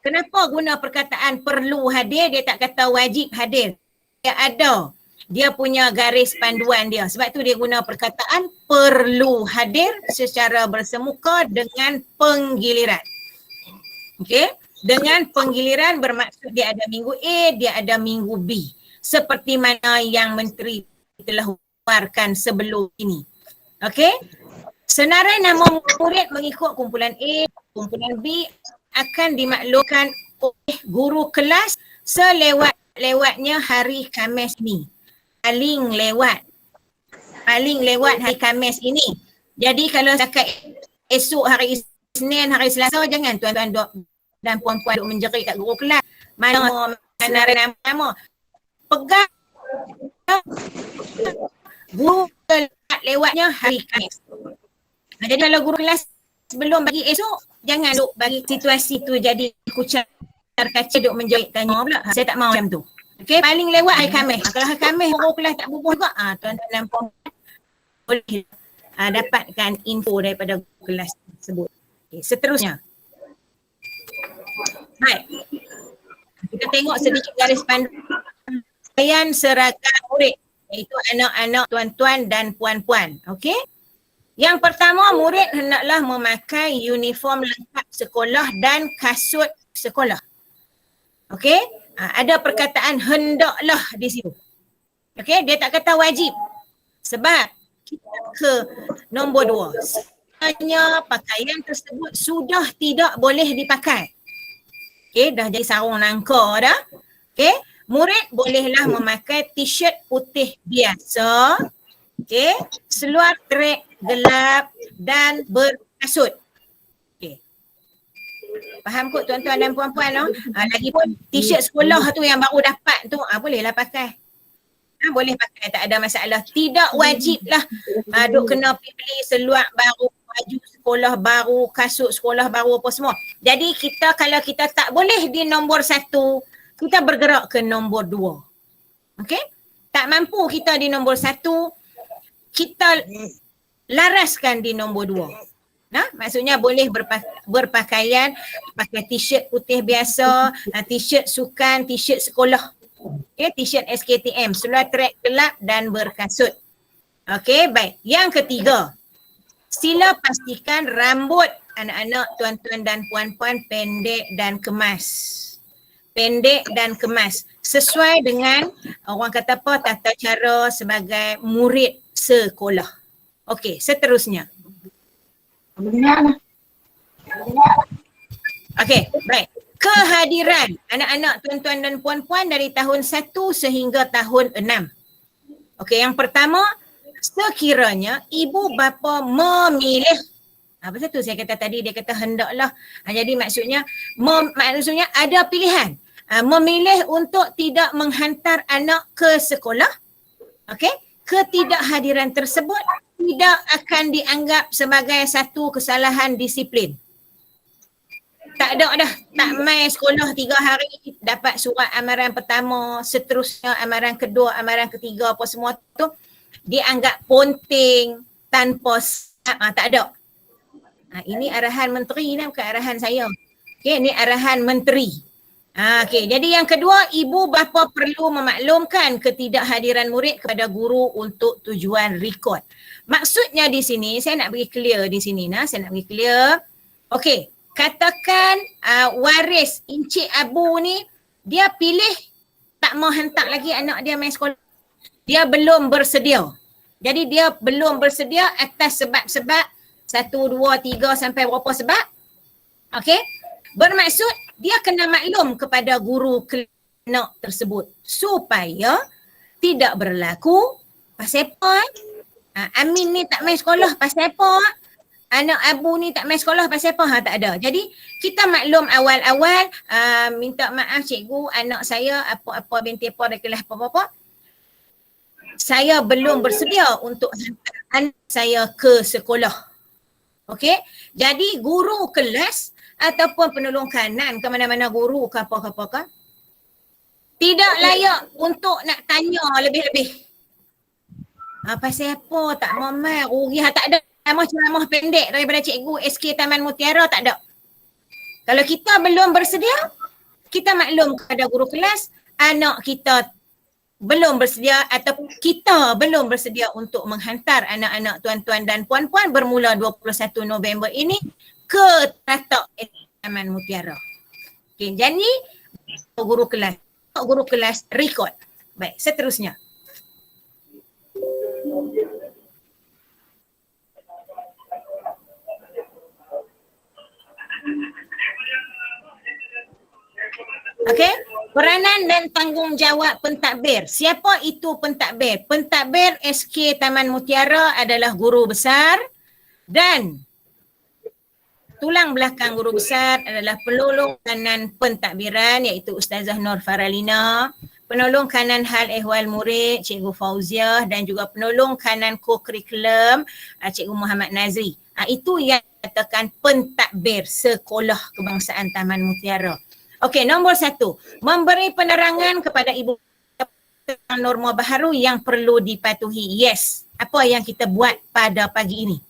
Kenapa guna perkataan perlu hadir, dia tak kata wajib hadir. Dia ada. Dia punya garis panduan dia. Sebab tu dia guna perkataan perlu hadir secara bersemuka dengan penggiliran. Okey? Dengan penggiliran bermaksud dia ada minggu A, dia ada minggu B. Seperti mana yang menteri telah keluarkan sebelum ini. Okey? Senarai nama murid mengikut kumpulan A, kumpulan B akan dimaklumkan oleh guru kelas selewat-lewatnya hari Khamis ni. Paling lewat hari Khamis ini. Jadi kalau setakat esok hari Isnin, hari Selasa, jangan tuan-tuan dan puan-puan duk menjerit kat guru kelas. Mana nama. Pegang guru lewatnya hari Khamis. Jadi kalau guru kelas sebelum bagi esok, jangan duk bagi situasi tu jadi kucar kaca duk menjerit tanya pula. Saya tak mahu macam tu. Okey, paling lewat hari Khamis. Kalau hari Khamis guru kelas tak bubuh juga, tuan-tuan dan puan-puan boleh dapatkan info daripada guru kelas tersebut. Okay, seterusnya. Baik. Kita tengok sedikit garis panduan seragam murid, iaitu anak-anak tuan-tuan dan puan-puan. Okey. Yang pertama, murid hendaklah memakai uniform lengkap sekolah dan kasut sekolah. Okey. Ada perkataan hendaklah di situ. Okey, dia tak kata wajib. Sebab kita ke nombor 2. Sebenarnya pakaian tersebut sudah tidak boleh dipakai. Okey, dah jadi sarung nangka dah. Okey, murid bolehlah memakai t-shirt putih biasa. Okey, seluar trek gelap dan berkasut. Faham kot tuan-tuan dan puan-puan no? Lagipun t-shirt sekolah tu yang baru dapat tu bolehlah pakai. Boleh pakai, tak ada masalah. Tidak wajib lah duk kena beli seluar baru, baju sekolah baru, kasut sekolah baru apa semua. Jadi kita kalau kita tak boleh di nombor 1, kita bergerak ke nombor 2. Okey? Tak mampu kita di nombor 1, kita laraskan di nombor 2. Maksudnya boleh berpakaian, pakai t-shirt putih biasa, t-shirt sukan, t-shirt sekolah. Okay, t-shirt SKTM, seluar trek gelap dan berkasut. Okey, baik. Yang ketiga, sila pastikan rambut anak-anak tuan-tuan dan puan-puan pendek dan kemas. Pendek dan kemas. Sesuai dengan orang kata apa, tata cara sebagai murid sekolah. Okey, seterusnya. Okey, baik. Kehadiran anak-anak tuan-tuan dan puan-puan dari tahun 1 sehingga tahun 6. Okey, yang pertama, sekiranya ibu bapa memilih. Pasal tu saya kata tadi, dia kata hendaklah. Jadi maksudnya ada pilihan. Memilih untuk tidak menghantar anak ke sekolah. Okey, ketidakhadiran tersebut tidak akan dianggap sebagai satu kesalahan disiplin. Tak ada dah, tak main sekolah 3 hari, dapat surat amaran pertama, seterusnya amaran kedua, amaran ketiga apa semua tu dianggap ponting tanpa tak ada. Ini arahan menteri ni, bukan arahan saya. Okey, ni arahan menteri. Okey, jadi yang kedua, ibu bapa perlu memaklumkan ketidakhadiran murid kepada guru untuk tujuan rekod. Maksudnya di sini, saya nak bagi clear di sini. Saya nak bagi clear. Okey, katakan waris Encik Abu ni, dia pilih tak mau hantar lagi anak dia main sekolah. Dia belum bersedia. Jadi dia belum bersedia atas sebab-sebab 1, 2, 3 sampai berapa sebab. Okey, bermaksud dia kena maklum kepada guru anak tersebut supaya tidak berlaku pasal apa? Amin ni tak main sekolah pasal apa? Anak Abu ni tak main sekolah pasal apa? Tak ada. Jadi kita maklum awal-awal, minta maaf cikgu, anak saya apa-apa binti apa kelas apa-apa. Saya belum bersedia untuk hantar anak saya ke sekolah. Okey? Jadi guru kelas ataupun penolong kanan ke mana-mana guru ke apa-apa tidak layak untuk nak tanya lebih-lebih. Pasal apa tak mau mai, rugi tak ada ceramah pendek daripada cikgu SK Taman Mutiara, tak ada. Kalau kita belum bersedia, kita maklum kepada guru kelas, anak kita belum bersedia atau kita belum bersedia untuk menghantar anak-anak tuan-tuan dan puan-puan bermula 21 November ini ke Tatak Taman Mutiara. Okay, jadi guru kelas record. Baik, seterusnya. Okey, peranan dan tanggungjawab pentadbir. Siapa itu pentadbir? Pentadbir SK Taman Mutiara adalah guru besar dan tulang belakang guru besar adalah penolong kanan pentadbiran iaitu Ustazah Nur Faralina, penolong kanan hal ehwal murid Cikgu Fauziah dan juga penolong kanan co-curriculum Cikgu Muhammad Nazri. Itu yang dikatakan pentadbir sekolah kebangsaan Taman Mutiara. Okey, nombor 1, memberi penerangan kepada ibu tentang norma baharu yang perlu dipatuhi. Yes, apa yang kita buat pada pagi ini.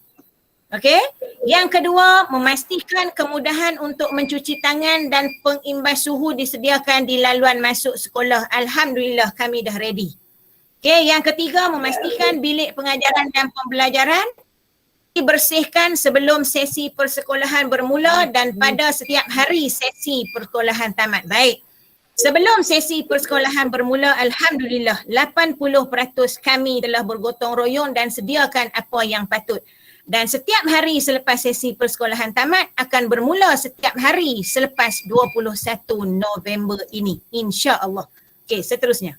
Okey, yang kedua, memastikan kemudahan untuk mencuci tangan dan pengimbas suhu disediakan di laluan masuk sekolah. Alhamdulillah kami dah ready. Okey, yang ketiga, memastikan bilik pengajaran dan pembelajaran dibersihkan sebelum sesi persekolahan bermula dan pada setiap hari sesi persekolahan tamat. Baik. Sebelum sesi persekolahan bermula, alhamdulillah 80% kami telah bergotong royong dan sediakan apa yang patut. Dan setiap hari selepas sesi persekolahan tamat akan bermula setiap hari selepas 21 November ini. InsyaAllah. Okey, seterusnya.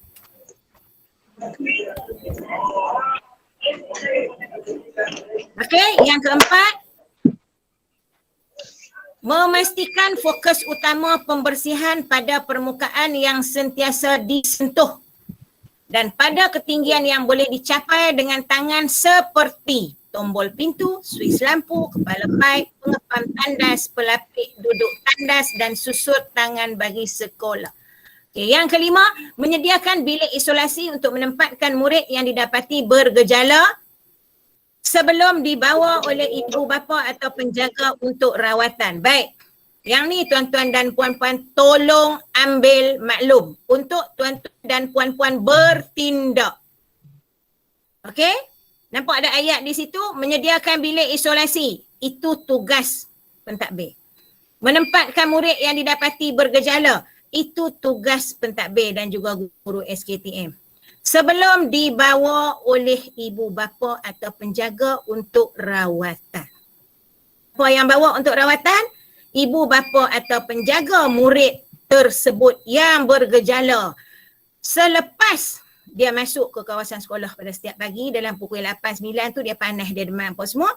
Okey, yang keempat, memastikan fokus utama pembersihan pada permukaan yang sentiasa disentuh dan pada ketinggian yang boleh dicapai dengan tangan seperti tombol pintu, suis lampu, kepala paip, pengepam tandas, pelapik duduk tandas dan susut tangan bagi sekolah. Okay, yang kelima, menyediakan bilik isolasi untuk menempatkan murid yang didapati bergejala sebelum dibawa oleh ibu bapa atau penjaga untuk rawatan. Baik, yang ni tuan-tuan dan puan-puan tolong ambil maklum untuk tuan-tuan dan puan-puan bertindak. Okey? Nampak ada ayat di situ, menyediakan bilik isolasi. Itu tugas pentadbir. Menempatkan murid yang didapati bergejala. Itu tugas pentadbir dan juga guru SKTM. Sebelum dibawa oleh ibu bapa atau penjaga untuk rawatan. Apa yang bawa untuk rawatan? Ibu bapa atau penjaga murid tersebut yang bergejala. Selepas dia masuk ke kawasan sekolah pada setiap pagi dalam pukul 8-9 tu dia panas, dia demam apa semua.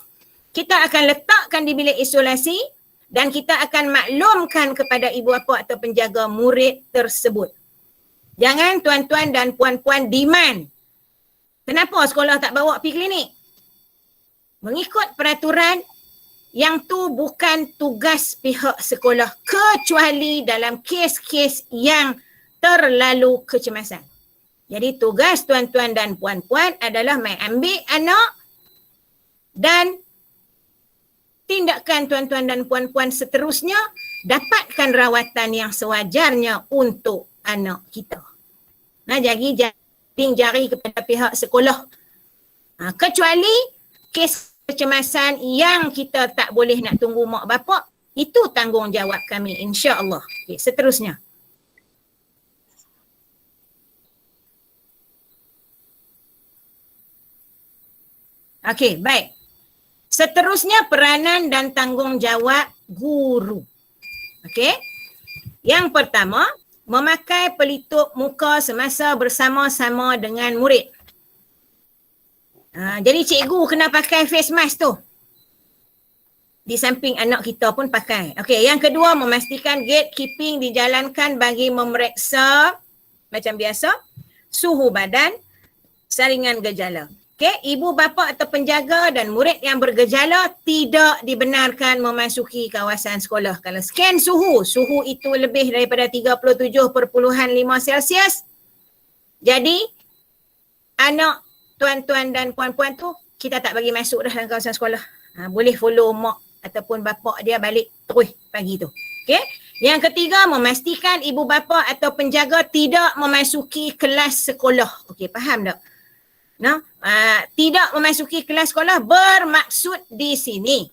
Kita akan letakkan di bilik isolasi dan kita akan maklumkan kepada ibu bapa atau penjaga murid tersebut. Jangan tuan-tuan dan puan-puan demand. Kenapa sekolah tak bawa pergi klinik? Mengikut peraturan, yang tu bukan tugas pihak sekolah kecuali dalam kes-kes yang terlalu kecemasan. Jadi tugas tuan-tuan dan puan-puan adalah ambil anak dan tindakan tuan-tuan dan puan-puan seterusnya dapatkan rawatan yang sewajarnya untuk anak kita. Nah, jadi jari kepada pihak sekolah. Kecuali kes kecemasan yang kita tak boleh nak tunggu mak bapak, itu tanggungjawab kami insya-Allah. Okay, seterusnya. Okey, baik. Seterusnya peranan dan tanggungjawab guru. Okey. Yang pertama, memakai pelitup muka semasa bersama-sama dengan murid. Jadi cikgu kena pakai face mask tu. Di samping anak kita pun pakai. Okey, yang kedua, memastikan gatekeeping dijalankan bagi memeriksa macam biasa suhu badan, saringan gejala. Okey, ibu bapa atau penjaga dan murid yang bergejala tidak dibenarkan memasuki kawasan sekolah. Kalau scan suhu itu lebih daripada 37.5 Celsius. Jadi anak tuan-tuan dan puan-puan tu kita tak bagi masuk dah dalam kawasan sekolah. Boleh follow mak ataupun bapak dia balik terus pagi tu. Okey. Yang ketiga, memastikan ibu bapa atau penjaga tidak memasuki kelas sekolah. Okey, faham tak? No? Tidak memasuki kelas sekolah bermaksud di sini.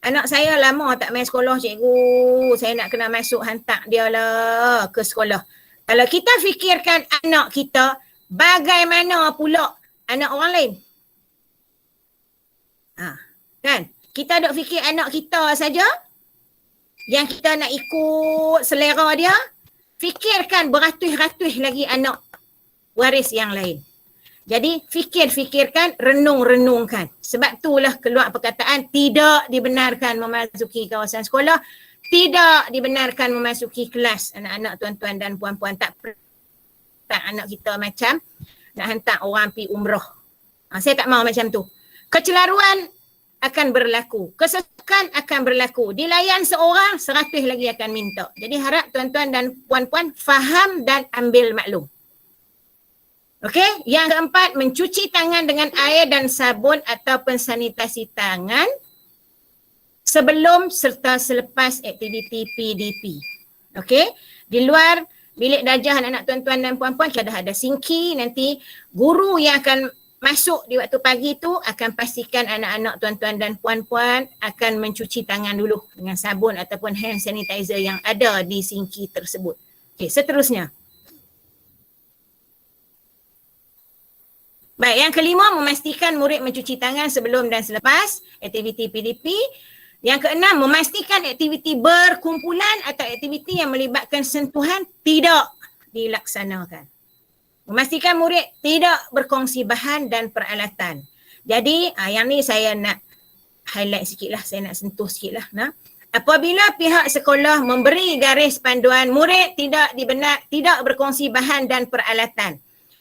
Anak saya lama tak main sekolah, cikgu. Saya nak kena masuk hantar dia lah ke sekolah. Kalau kita fikirkan anak kita, bagaimana pula anak orang lain? Kan? Kita duk fikir anak kita saja yang kita nak ikut selera dia, fikirkan beratus-ratus lagi anak waris yang lain. Jadi fikirkan, renung-renungkan. Sebab itulah keluar perkataan tidak dibenarkan memasuki kawasan sekolah, tidak dibenarkan memasuki kelas anak-anak tuan-tuan dan puan-puan. Tak anak kita macam nak hantar orang pergi umrah. Saya tak mahu macam tu. Kecelaruan akan berlaku. Kesesakan akan berlaku. Dilayan seorang, 100 lagi akan minta. Jadi harap tuan-tuan dan puan-puan faham dan ambil maklum. Okey, yang keempat, mencuci tangan dengan air dan sabun ataupun sanitasi tangan sebelum serta selepas aktiviti PDP. Okey, di luar bilik darjah anak-anak tuan-tuan dan puan-puan kita dah ada sinki. Nanti guru yang akan masuk di waktu pagi tu akan pastikan anak-anak tuan-tuan dan puan-puan akan mencuci tangan dulu dengan sabun ataupun hand sanitizer yang ada di sinki tersebut. Okey, seterusnya. Baik, yang kelima, memastikan murid mencuci tangan sebelum dan selepas aktiviti PDP. Yang keenam, memastikan aktiviti berkumpulan atau aktiviti yang melibatkan sentuhan tidak dilaksanakan. Memastikan murid tidak berkongsi bahan dan peralatan. Jadi, yang ni saya nak highlight sikit lah, saya nak sentuh sikit lah. Nah. Apabila pihak sekolah memberi garis panduan, murid tidak berkongsi bahan dan peralatan.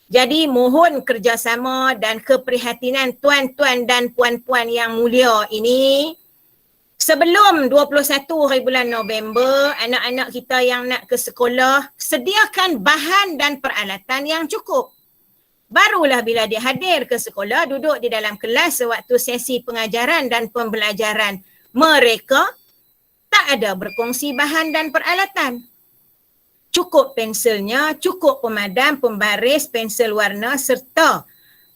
Jadi mohon kerjasama dan keprihatinan tuan-tuan dan puan-puan yang mulia ini. Sebelum 21 hari bulan November, anak-anak kita yang nak ke sekolah, sediakan bahan dan peralatan yang cukup. Barulah bila dia hadir ke sekolah, duduk di dalam kelas sewaktu sesi pengajaran dan pembelajaran, mereka tak ada berkongsi bahan dan peralatan. Cukup pensilnya, cukup pemadam, pembaris, pensel warna serta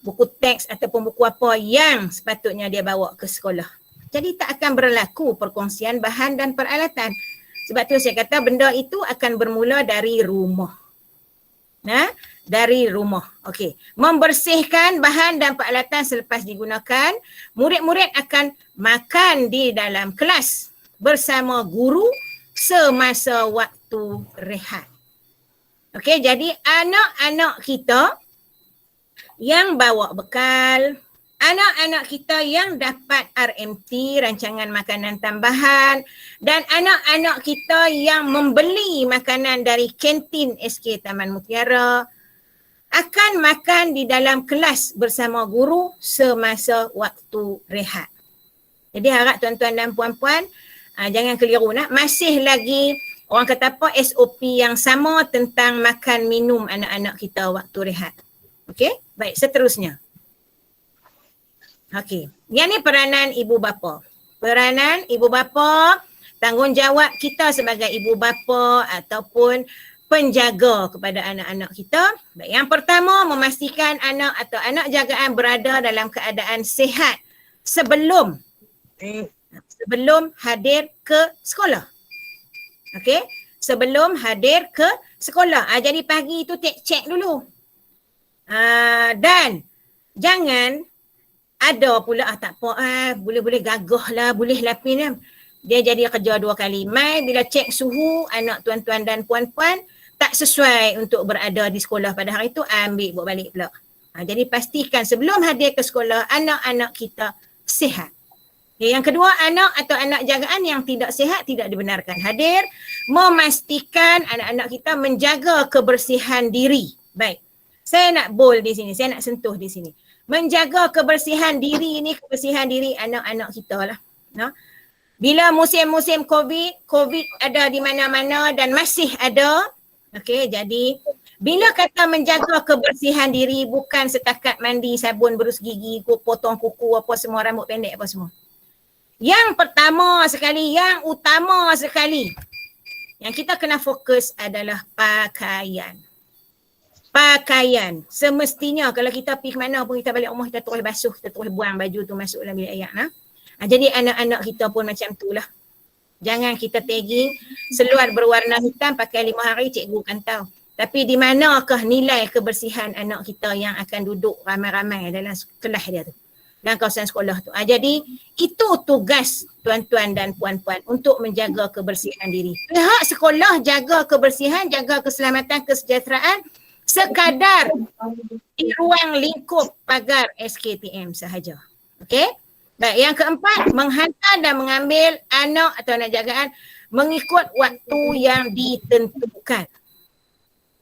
buku teks ataupun buku apa yang sepatutnya dia bawa ke sekolah. Jadi tak akan berlaku perkongsian bahan dan peralatan. Sebab tu saya kata benda itu akan bermula dari rumah. Nah, dari rumah. Okey. Membersihkan bahan dan peralatan selepas digunakan. Murid-murid akan makan di dalam kelas bersama guru semasa waktu rehat. Okey, jadi anak-anak kita yang bawa bekal, anak-anak kita yang dapat RMT, rancangan makanan tambahan, dan anak-anak kita yang membeli makanan dari kantin SK Taman Mutiara akan makan di dalam kelas bersama guru semasa waktu rehat. Jadi harap tuan-tuan dan puan-puan jangan keliru nak. Masih lagi orang kata apa SOP yang sama tentang makan minum anak-anak kita waktu rehat. Okey, baik, seterusnya. Okey, yang ni peranan ibu bapa. Peranan ibu bapa, tanggungjawab kita sebagai ibu bapa ataupun penjaga kepada anak-anak kita. Baik, yang pertama, memastikan anak atau anak jagaan berada dalam keadaan sihat sebelum hadir ke sekolah. Okey, sebelum hadir ke sekolah. Jadi pagi itu cek dulu. Dan jangan ada pula tak apa boleh gagah lah, boleh lapin lah. Dia jadi kerja 2 kali. Mai bila cek suhu anak tuan-tuan dan puan-puan tak sesuai untuk berada di sekolah pada hari itu, ambil buat balik pula. Jadi pastikan sebelum hadir ke sekolah anak-anak kita sihat. Yang kedua, anak atau anak jagaan yang tidak sihat tidak dibenarkan hadir. Memastikan anak-anak kita menjaga kebersihan diri. Baik, saya nak bold di sini, saya nak sentuh di sini. Menjaga kebersihan diri ni, kebersihan diri anak-anak kita lah. No? Bila musim-musim COVID ada di mana-mana dan masih ada. Okey, jadi bila kata menjaga kebersihan diri bukan setakat mandi, sabun, berus gigi, potong kuku apa semua, rambut pendek apa semua. Yang pertama sekali, yang utama sekali, Yang kita kena fokus adalah pakaian. Pakaian. Semestinya kalau kita pergi ke mana pun kita balik rumah, kita terus basuh, kita terus buang baju tu masuk dalam bilik air. Jadi anak-anak kita pun macam tu lah. Jangan kita tagging seluar berwarna hitam pakai 5 hari cikgu akan tahu. Tapi di manakah nilai kebersihan anak kita yang akan duduk ramai-ramai dalam kelas dia tu, dalam kawasan sekolah tu. Jadi itu tugas tuan-tuan dan puan-puan untuk menjaga kebersihan diri. Pihak sekolah jaga kebersihan, jaga keselamatan, kesejahteraan sekadar di ruang lingkup pagar SKTM sahaja. Okey? Baik, yang keempat, menghantar dan mengambil anak atau anak jagaan mengikut waktu yang ditentukan.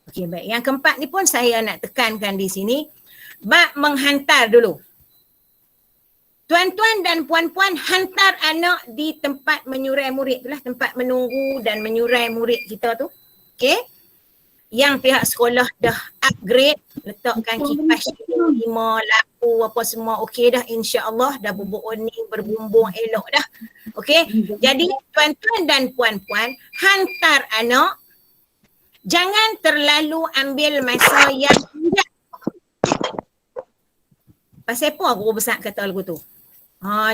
Okey, baik. Yang keempat ni pun saya nak tekankan di sini, bab menghantar dulu. Tuan-tuan dan puan-puan, hantar anak di tempat menyurai murid itulah, tempat menunggu dan menyurai murid kita tu. Okey? Yang pihak sekolah dah upgrade, letakkan kipas 5, lampu apa semua okey dah, insya-Allah dah bubuk oning, berbumbung elok dah. Okey? Jadi tuan-tuan dan puan-puan, hantar anak, jangan terlalu ambil masa yang tidak. Pasal apa guru besar kata lagu tu?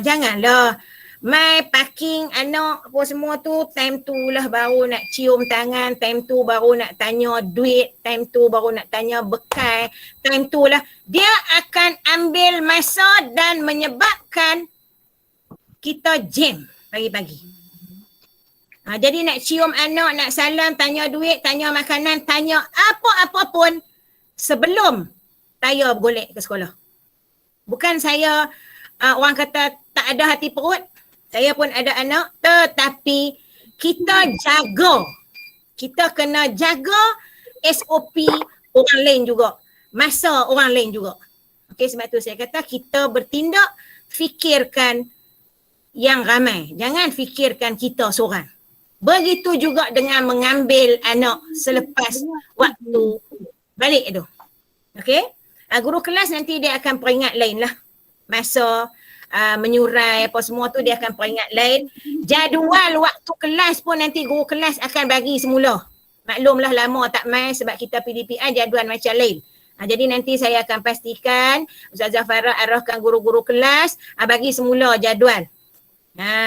Janganlah mai parking anak apa semua tu, time tu lah baru nak cium tangan, time tu baru nak tanya duit, time tu baru nak tanya bekal, time tu lah dia akan ambil masa dan menyebabkan kita jam pagi-pagi. Jadi nak cium anak, nak salam, tanya duit, tanya makanan, tanya apa-apa pun sebelum saya bergolek ke sekolah. Bukan saya orang kata tak ada hati perut, saya pun ada anak, tetapi kita jaga. Kita kena jaga SOP orang lain juga. Masa orang lain juga. Okey, sebab tu saya kata kita bertindak, fikirkan yang ramai. Jangan fikirkan kita seorang. Begitu juga dengan mengambil anak selepas waktu balik tu. Okey? Guru kelas nanti dia akan peringat lain lah. Masa menyurai apa semua tu dia akan peringat lain. Jadual waktu kelas pun nanti guru kelas akan bagi semula. Maklumlah lama tak main sebab kita PDPI jadual macam lain. Jadi nanti saya akan pastikan Ustazah Farah arahkan guru-guru kelas bagi semula jadual.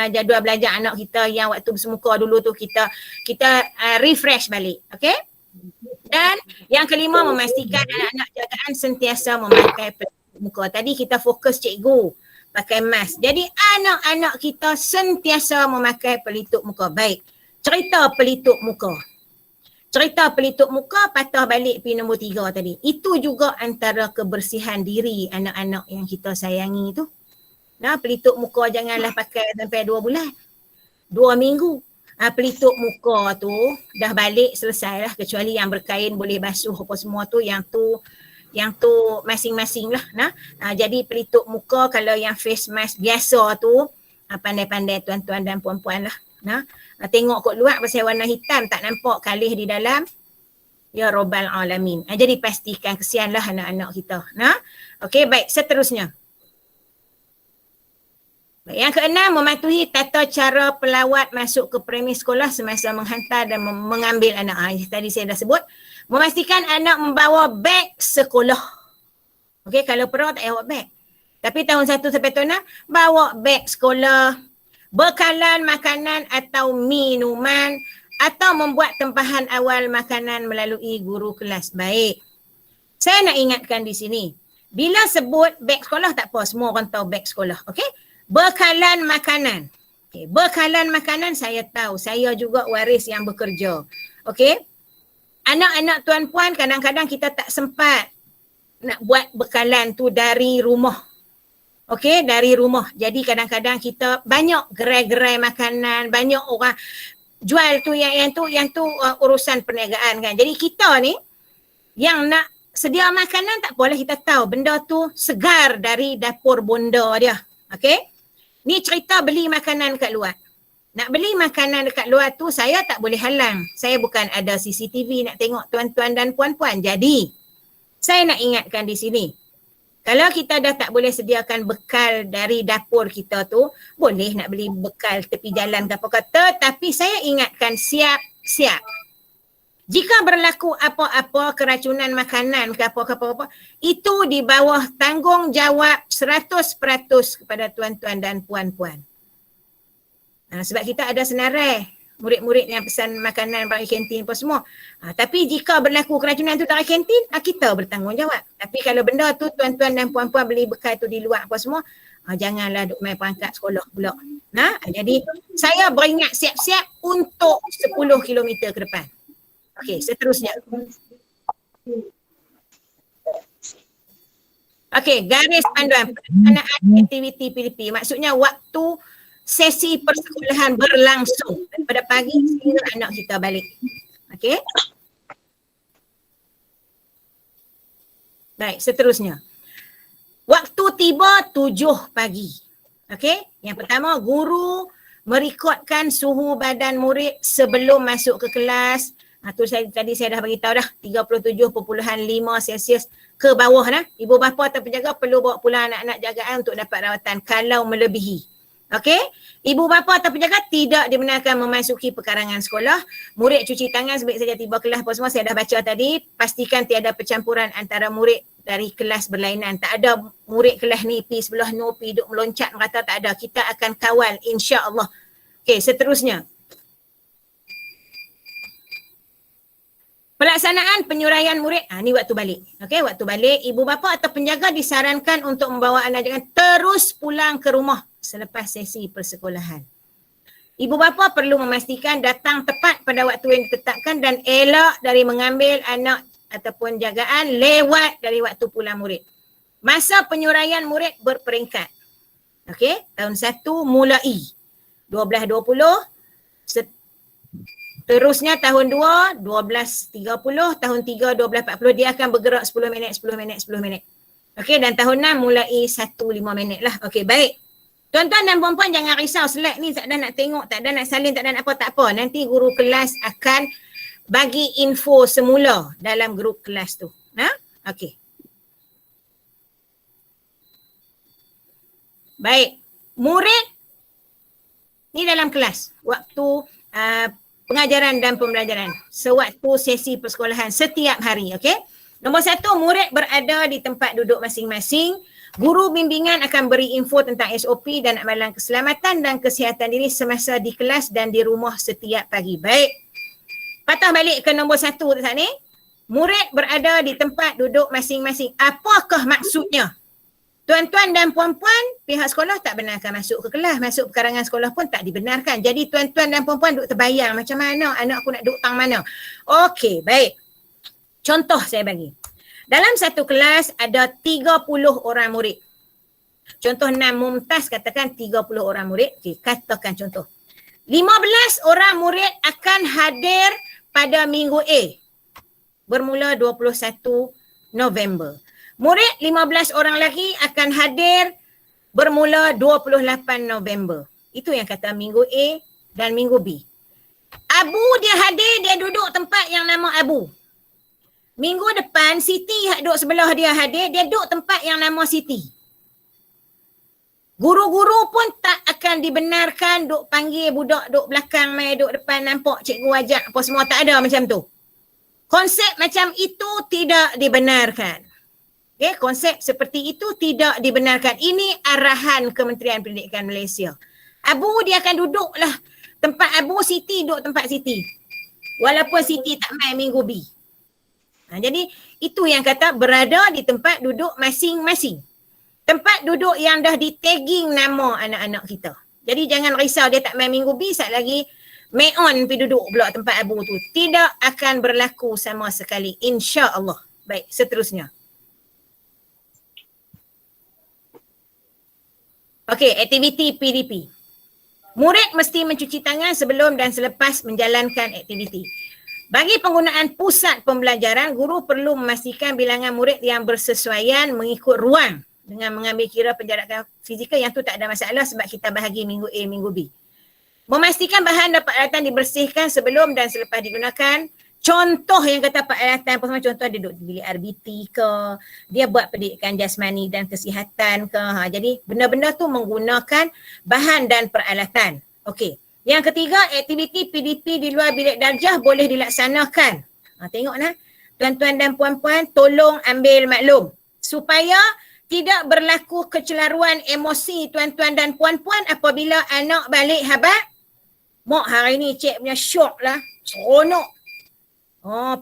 Jadual belajar anak kita yang waktu bersemuka dulu tu kita refresh balik. Okey? Dan yang kelima, memastikan anak-anak jagaan sentiasa memakai pelitup muka. Tadi kita fokus cikgu pakai mask. Jadi anak-anak kita sentiasa memakai pelitup muka. Baik, cerita pelitup muka. Cerita pelitup muka patah balik pi nombor 3 tadi. Itu juga antara kebersihan diri anak-anak yang kita sayangi tu. Pelitup muka janganlah pakai sampai 2 bulan. 2 minggu. Pelitup muka tu dah balik selesai lah, kecuali yang berkain boleh basuh apa semua tu, yang tu masing-masing lah. Jadi pelitup muka kalau yang face mask biasa tu pandai-pandai tuan-tuan dan puan-puan lah. Tengok kot luar pasal warna hitam tak nampak kalih di dalam. Ya Rabbal Alamin. Jadi pastikan, kesianlah anak-anak kita. Okey, baik, seterusnya. Yang keenam, mematuhi tata cara pelawat masuk ke premis sekolah semasa menghantar dan mengambil anak. Tadi saya dah sebut. Memastikan anak membawa beg sekolah. Okey, kalau perlu tak payah bawa beg. Tapi tahun 1 sampai tahun 6, bawa beg sekolah, bekalan makanan atau minuman, atau membuat tempahan awal makanan melalui guru kelas. Baik. Saya nak ingatkan di sini. Bila sebut beg sekolah tak apa, semua orang tahu beg sekolah. Okey? Bekalan makanan. Okay. Bekalan makanan saya tahu. Saya juga waris yang bekerja. Okey. Anak-anak tuan-puan kadang-kadang kita tak sempat nak buat bekalan tu dari rumah. Okey, dari rumah. Jadi kadang-kadang kita banyak gerai-gerai makanan, banyak orang jual tu yang tu urusan perniagaan kan. Jadi kita ni yang nak sedia makanan tak apalah, kita tahu benda tu segar dari dapur bonda dia. Okey. Ni cerita beli makanan kat luar. Nak beli makanan dekat luar tu saya tak boleh halang. Saya bukan ada CCTV nak tengok tuan-tuan dan puan-puan. Jadi saya nak ingatkan di sini. Kalau kita dah tak boleh sediakan bekal dari dapur kita tu, boleh nak beli bekal tepi jalan ke apa kata, tapi saya ingatkan siap siap. Jika berlaku apa-apa keracunan makanan ke apa-apa, itu di bawah tanggungjawab 100% kepada tuan-tuan dan puan-puan. Sebab kita ada senarai murid-murid yang pesan makanan bagi kantin apa semua. Tapi jika berlaku keracunan tu tak kantin, kita bertanggungjawab. Tapi kalau benda tu tuan-tuan dan puan-puan beli bekal tu di luar apa semua, janganlah duk main perangkat sekolah pula. Jadi saya beringat siap-siap untuk 10 kilometer ke depan. Okey, seterusnya. Okey, garis panduan pelaksanaan aktiviti PDP. Maksudnya waktu sesi persekolahan berlangsung daripada pagi sehingga anak kita balik. Okey. Baik, seterusnya. Waktu tiba 7 pagi. Okey, yang pertama guru merekodkan suhu badan murid sebelum masuk ke kelas. Tadi saya dah beritahu dah 37.5 Celsius ke bawah dah. Ibu bapa atau penjaga perlu bawa pulang anak-anak jagaan untuk dapat rawatan kalau melebihi. Okey, ibu bapa atau penjaga tidak dibenarkan memasuki pekarangan sekolah. Murid cuci tangan sebaik saja tiba kelas apa semua saya dah baca tadi. Pastikan tiada percampuran antara murid dari kelas berlainan. Tak ada murid kelas ni pi sebelah no pi duk meloncat merata, tak ada. Kita akan kawal insya-Allah. Okey, seterusnya. Pelaksanaan penyuraian murid, ni waktu balik. Okey, waktu balik ibu bapa atau penjaga disarankan untuk membawa anak jangan terus pulang ke rumah selepas sesi persekolahan. Ibu bapa perlu memastikan datang tepat pada waktu yang ditetapkan dan elak dari mengambil anak ataupun jagaan lewat dari waktu pulang murid. Masa penyuraian murid berperingkat. Okey, tahun 1 mulai 12.20, terusnya tahun 2, 12.30, tahun 3, 12.40, dia akan bergerak 10 minit. Okey, dan tahun 6 mulai 1.5 minit lah. Okey, baik. Tuan-tuan dan puan-puan jangan risau, slide ni tak ada nak tengok, tak ada nak salin, tak ada nak apa, tak apa. Nanti guru kelas akan bagi info semula dalam grup kelas tu. Okey. Baik. Murid ni dalam kelas waktu pengajaran dan pembelajaran sewaktu sesi persekolahan setiap hari, okey? Nombor 1, murid berada di tempat duduk masing-masing. Guru bimbingan akan beri info tentang SOP dan amalan keselamatan dan kesihatan diri semasa di kelas dan di rumah setiap pagi. Baik. Patah balik ke nombor 1 saat ni. Murid berada di tempat duduk masing-masing. Apakah maksudnya? Tuan-tuan dan puan-puan, pihak sekolah tak benarkan masuk ke kelas. Masuk pekarangan sekolah pun tak dibenarkan. Jadi tuan-tuan dan puan-puan duk terbayang macam mana anak aku nak duduk tang mana. Okey, baik. Contoh saya bagi. Dalam satu kelas ada 30 orang murid. Contoh 6 Mumtaz katakan 30 orang murid. Okey, katakan contoh. 15 orang murid akan hadir pada minggu A. Bermula 21 November. Murid 15 orang lagi akan hadir bermula 28 November. Itu yang kata minggu A dan minggu B. Abu dia hadir, dia duduk tempat yang nama Abu. Minggu depan Siti duduk sebelah dia hadir, dia duduk tempat yang nama Siti. Guru-guru pun tak akan dibenarkan duk panggil budak duk belakang mai duk depan nampak cikgu ajak apa semua, tak ada macam tu. Konsep macam itu tidak dibenarkan. Okay, konsep seperti itu tidak dibenarkan. Ini arahan Kementerian Pendidikan Malaysia. Abu dia akan duduklah tempat Abu, Siti duduk tempat Siti. Walaupun Siti tak main minggu B. Jadi itu yang kata berada di tempat duduk masing-masing. Tempat duduk yang dah di tagging nama anak-anak kita. Jadi jangan risau dia tak main minggu B, sat lagi Meon pergi duduk pula tempat Abu tu. Tidak akan berlaku sama sekali, insya-Allah. Baik, seterusnya. Okey, aktiviti PDP. Murid mesti mencuci tangan sebelum dan selepas menjalankan aktiviti. Bagi penggunaan pusat pembelajaran, guru perlu memastikan bilangan murid yang bersesuaian mengikut ruang dengan mengambil kira penjarakan fizikal. Yang tu tak ada masalah sebab kita bahagi minggu A, minggu B. Memastikan bahan dan peralatan dibersihkan sebelum dan selepas digunakan. Contoh yang kata peralatan, contoh dia duduk di bilik RBT ke, dia buat pendidikan jasmani dan kesihatan ke. Jadi benda-benda tu menggunakan bahan dan peralatan. Okey. Yang ketiga, aktiviti PDP di luar bilik darjah boleh dilaksanakan. Tengok nah, tuan-tuan dan puan-puan, tolong ambil maklum supaya tidak berlaku kecelaruan emosi tuan-tuan dan puan-puan apabila anak balik habaq. Mak hari ni cik punya syok lah, seronok.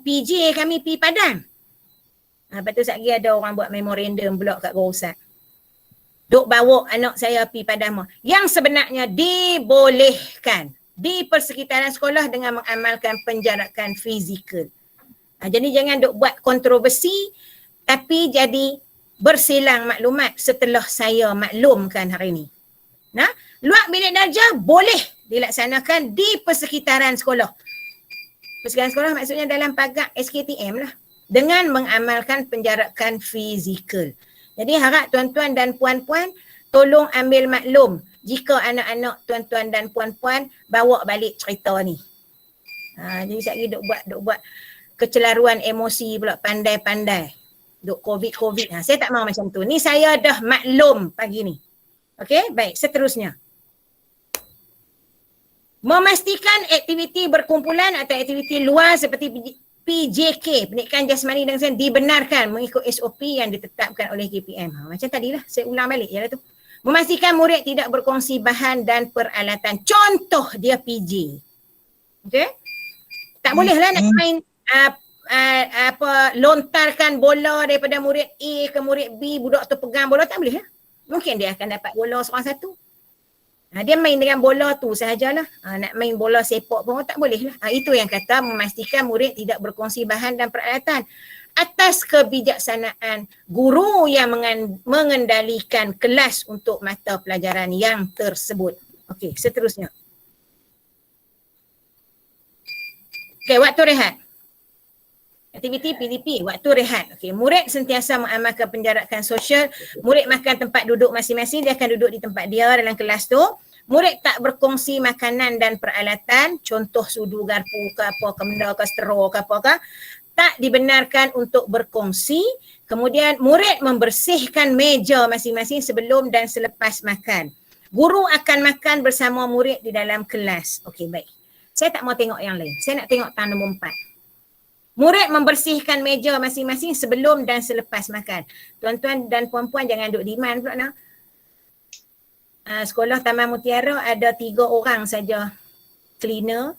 PJ kami pergi Padang. Lepas tu sekali ada orang buat memorandum pula kat Gorosak. Duk bawa anak saya pergi Padang. Yang sebenarnya dibolehkan di persekitaran sekolah dengan mengamalkan penjarakan fizikal. Jadi jangan duk buat kontroversi tapi jadi bersilang maklumat setelah saya maklumkan hari ini. Nah, luar bilik darjah boleh dilaksanakan di persekitaran sekolah. Persekitaran sekolah maksudnya dalam pagar SKTM lah. Dengan mengamalkan penjarakan fizikal. Jadi harap tuan-tuan dan puan-puan tolong ambil maklum jika anak-anak tuan-tuan dan puan-puan bawa balik cerita ni. Jadi sekali duk buat kecelaruan emosi pula, pandai-pandai. Duk COVID. Saya tak mahu macam tu. Ni saya dah maklum pagi ni. Okey, baik. Seterusnya. Memastikan aktiviti berkumpulan atau aktiviti luar seperti PJK, pendidikan jasmani dan kesihatan dibenarkan mengikut SOP yang ditetapkan oleh KPM. Macam tadilah, saya ulang balik. Ialah tu. Memastikan murid tidak berkongsi bahan dan peralatan. Contoh dia PJ. Okey? Tak bolehlah nak main lontarkan bola daripada murid A ke murid B, budak tu pegang bola, tak boleh lah. Mungkin dia akan dapat bola seorang satu. Dia main dengan bola tu sahajalah. Nak main bola sepak pun tak boleh lah. Itu yang kata memastikan murid tidak berkongsi bahan dan peralatan. Atas kebijaksanaan guru yang mengendalikan kelas untuk mata pelajaran yang tersebut. Okey, seterusnya. Okey, waktu rehat. Aktiviti PDP, waktu rehat. Okey, murid sentiasa mengamalkan penjarakan sosial. Murid makan tempat duduk masing-masing, dia akan duduk di tempat dia dalam kelas tu. Murid tak berkongsi makanan dan peralatan, contoh sudu, garpu ke apa, ke benda ke straw ke apa ke, tak dibenarkan untuk berkongsi. Kemudian murid membersihkan meja masing-masing sebelum dan selepas makan. Guru akan makan bersama murid di dalam kelas. Okey, baik. Saya tak mau tengok yang lain. Saya nak tengok tanda nombor 4. Murid membersihkan meja masing-masing sebelum dan selepas makan. Tuan-tuan dan puan-puan jangan duduk demand pula nak. Sekolah Taman Mutiara ada 3 orang saja cleaner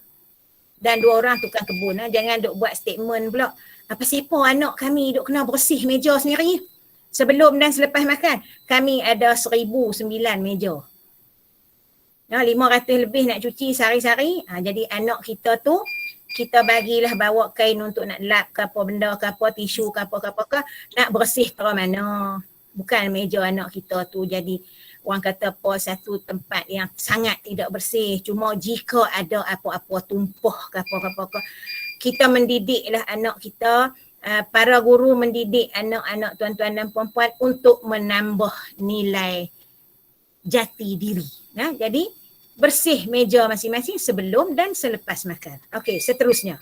dan 2 orang tukang kebun. Jangan duk buat statement pula. Apa siapa anak kami duk kena bersih meja sendiri sebelum dan selepas makan. Kami ada 1,009 meja. 500 lebih nak cuci sehari-hari. Jadi anak kita tu kita bagilah bawa kain untuk nak lap ke apa benda ke apa, tisu ke apa ke, nak bersih terus mana. Bukan meja anak kita tu jadi orang kata apa satu tempat yang sangat tidak bersih. Cuma jika ada apa-apa tumpah ke apa, kita mendidiklah anak kita, para guru mendidik anak-anak tuan-tuan dan puan-puan untuk menambah nilai jati diri. Jadi bersih meja masing-masing sebelum dan selepas makan. Okey, seterusnya.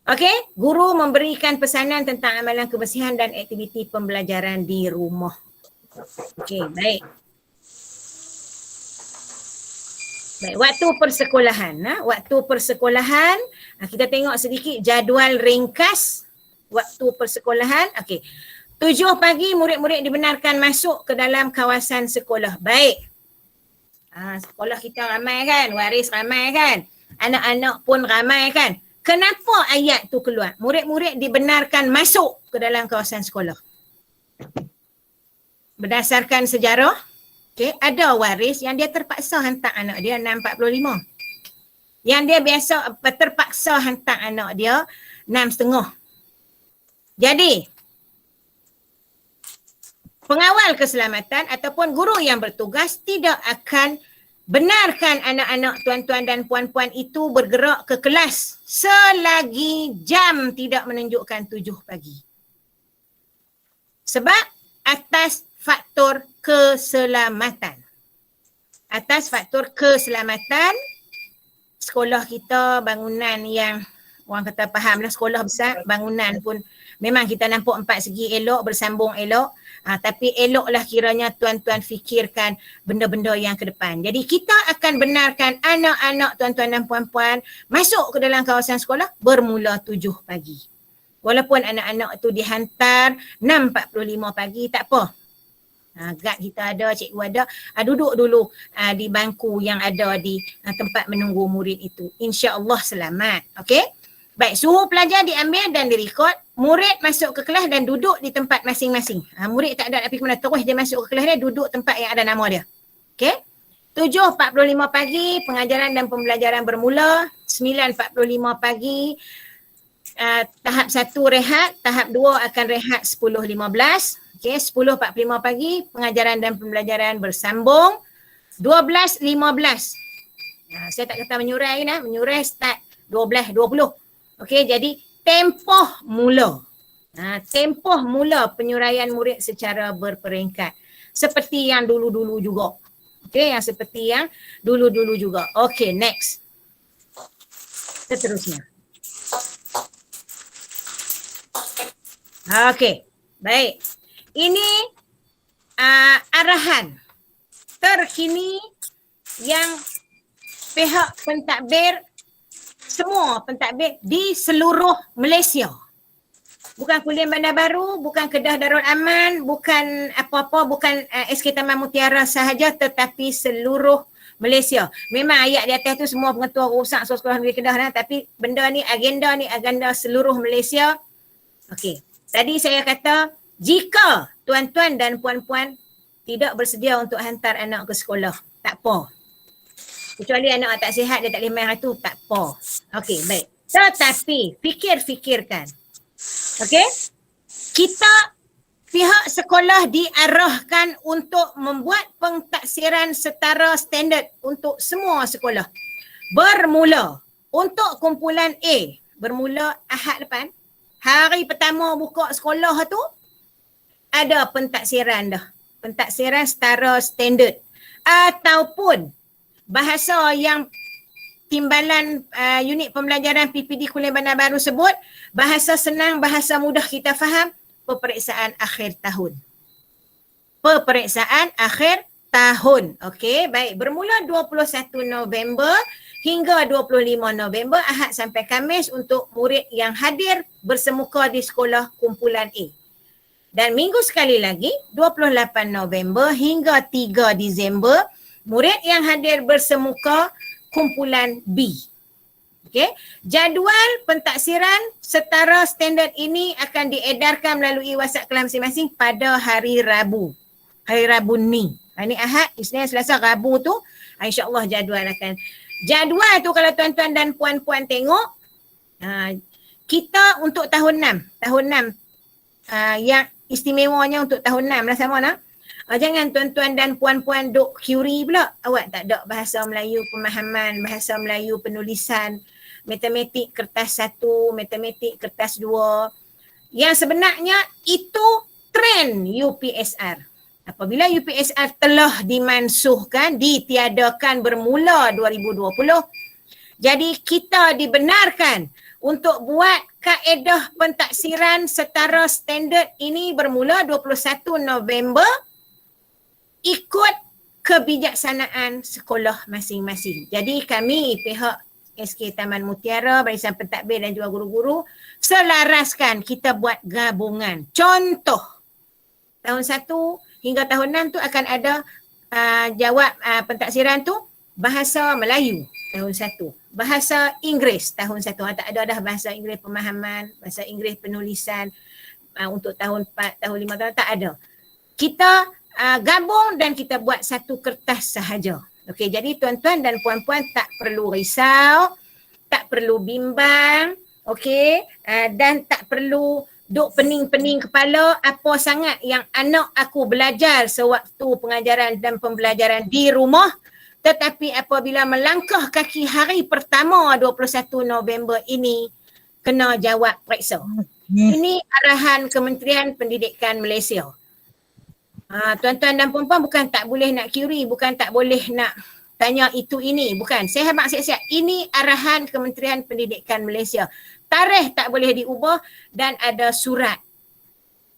Okey, guru memberikan pesanan tentang amalan kebersihan dan aktiviti pembelajaran di rumah. Okey, baik. Baik, waktu persekolahan. Waktu persekolahan, kita tengok sedikit jadual ringkas waktu persekolahan. Okey. 7 pagi murid-murid dibenarkan masuk ke dalam kawasan sekolah. Baik. Sekolah kita ramai kan? Waris ramai kan? Anak-anak pun ramai kan? Kenapa ayat tu keluar? Murid-murid dibenarkan masuk ke dalam kawasan sekolah. Berdasarkan sejarah, okay, ada waris yang dia terpaksa hantar anak dia 6.45. Yang dia biasa terpaksa hantar anak dia 6.30. Jadi, pengawal keselamatan ataupun guru yang bertugas tidak akan benarkan anak-anak tuan-tuan dan puan-puan itu bergerak ke kelas selagi jam tidak menunjukkan 7 pagi. Sebab atas faktor keselamatan. Atas faktor keselamatan, sekolah kita bangunan yang Orang kata fahamlah sekolah besar, bangunan pun memang kita nampak 4 segi elok, bersambung elok. Tapi eloklah kiranya tuan-tuan fikirkan benda-benda yang ke depan. Jadi kita akan benarkan anak-anak tuan-tuan dan puan-puan masuk ke dalam kawasan sekolah bermula 7 pagi. Walaupun anak-anak tu dihantar 6.45 pagi, tak apa. Guard kita ada, cikgu ada, duduk dulu di bangku yang ada di tempat menunggu murid itu. InsyaAllah selamat. Okey? Baik, suhu pelajar diambil dan direkod. Murid masuk ke kelas dan duduk di tempat masing-masing. Murid tak ada nak pergi ke mana, terus dia masuk ke kelas dia, duduk tempat yang ada nama dia. Okey? 7.45 pagi, pengajaran dan pembelajaran bermula. 9.45 pagi, tahap 1 rehat, tahap 2 akan rehat 10.15. Okey, 10.45 pagi, pengajaran dan pembelajaran bersambung. 12.15. Saya tak kata menyurai lah, menyurai start 12.20. Okey, jadi tempoh mula. Tempoh mula penyuraian murid secara berperingkat. Seperti yang dulu-dulu juga. Okey, yang seperti yang dulu-dulu juga. Okey, next. Seterusnya. Okey, baik. Ini arahan terkini yang pihak pentadbir, semua pentadbir di seluruh Malaysia. Bukan Kuliah Bandar Baru, bukan Kedah Darul Aman, bukan apa-apa, bukan SK Taman Mutiara sahaja, tetapi seluruh Malaysia. Memang ayat di atas tu semua pengetua rusak sekolah negeri Kedah lah, tapi benda ni agenda seluruh Malaysia. Okey. Tadi saya kata jika tuan-tuan dan puan-puan tidak bersedia untuk hantar anak ke sekolah, tak apa. Kecuali anak tak sihat, dia tak boleh main tu, tak apa. Okey, baik. Tetapi fikirkan. Okey? Kita pihak sekolah diarahkan untuk membuat pentaksiran setara standard untuk semua sekolah. Bermula untuk kumpulan A, bermula Ahad depan. Hari pertama buka sekolah tu, ada pentaksiran dah. Pentaksiran setara standard. Ataupun bahasa yang timbalan unit pembelajaran PPD Kuliah Bandar Baru sebut, bahasa senang, bahasa mudah kita faham, peperiksaan akhir tahun. Peperiksaan akhir tahun. Okey, baik. Bermula 21 November hingga 25 November, Ahad sampai Khamis untuk murid yang hadir bersemuka di sekolah kumpulan A. Dan minggu sekali lagi, 28 November hingga 3 Disember, murid yang hadir bersemuka kumpulan B. Okey, jadual pentaksiran setara standard ini akan diedarkan melalui WhatsApp kelas masing-masing pada hari Rabu. Hari Rabu ni. Hari Ahad, Isnin, Selasa, Rabu tu, insya-Allah jadual akan. Jadual tu kalau tuan-tuan dan puan-puan tengok, kita untuk tahun 6, yang istimewanya untuk tahun 6 lah sama lah. Jangan tuan-tuan dan puan-puan duk query pula. Awak tak ada bahasa Melayu pemahaman, bahasa Melayu penulisan, matematik kertas 1, matematik kertas 2. Yang sebenarnya itu trend UPSR. Apabila UPSR telah dimansuhkan, ditiadakan bermula 2020, jadi kita dibenarkan untuk buat kaedah pentaksiran setara standard ini bermula 21 November ikut kebijaksanaan sekolah masing-masing. Jadi kami pihak SK Taman Mutiara, Barisan Pentadbir dan juga guru-guru selaraskan kita buat gabungan. Contoh, tahun 1 hingga tahun 6 tu akan ada jawab pentaksiran tu bahasa Melayu tahun 1. Bahasa Inggeris tahun 1. Tak ada dah bahasa Inggeris pemahaman, bahasa Inggeris penulisan untuk tahun 4, tahun 5 tahun tak ada. Kita gabung dan kita buat satu kertas sahaja. Okey, jadi tuan-tuan dan puan-puan tak perlu risau, tak perlu bimbang, okey, dan tak perlu duk pening-pening kepala apa sangat yang anak aku belajar sewaktu pengajaran dan pembelajaran di rumah, tetapi apabila melangkah kaki hari pertama 21 November ini kena jawab periksa. Ini arahan Kementerian Pendidikan Malaysia. Tuan-tuan dan puan-puan bukan tak boleh nak query, bukan tak boleh nak tanya itu ini. Bukan. Saya habaq siap-siap. Ini arahan Kementerian Pendidikan Malaysia. Tarikh tak boleh diubah dan ada surat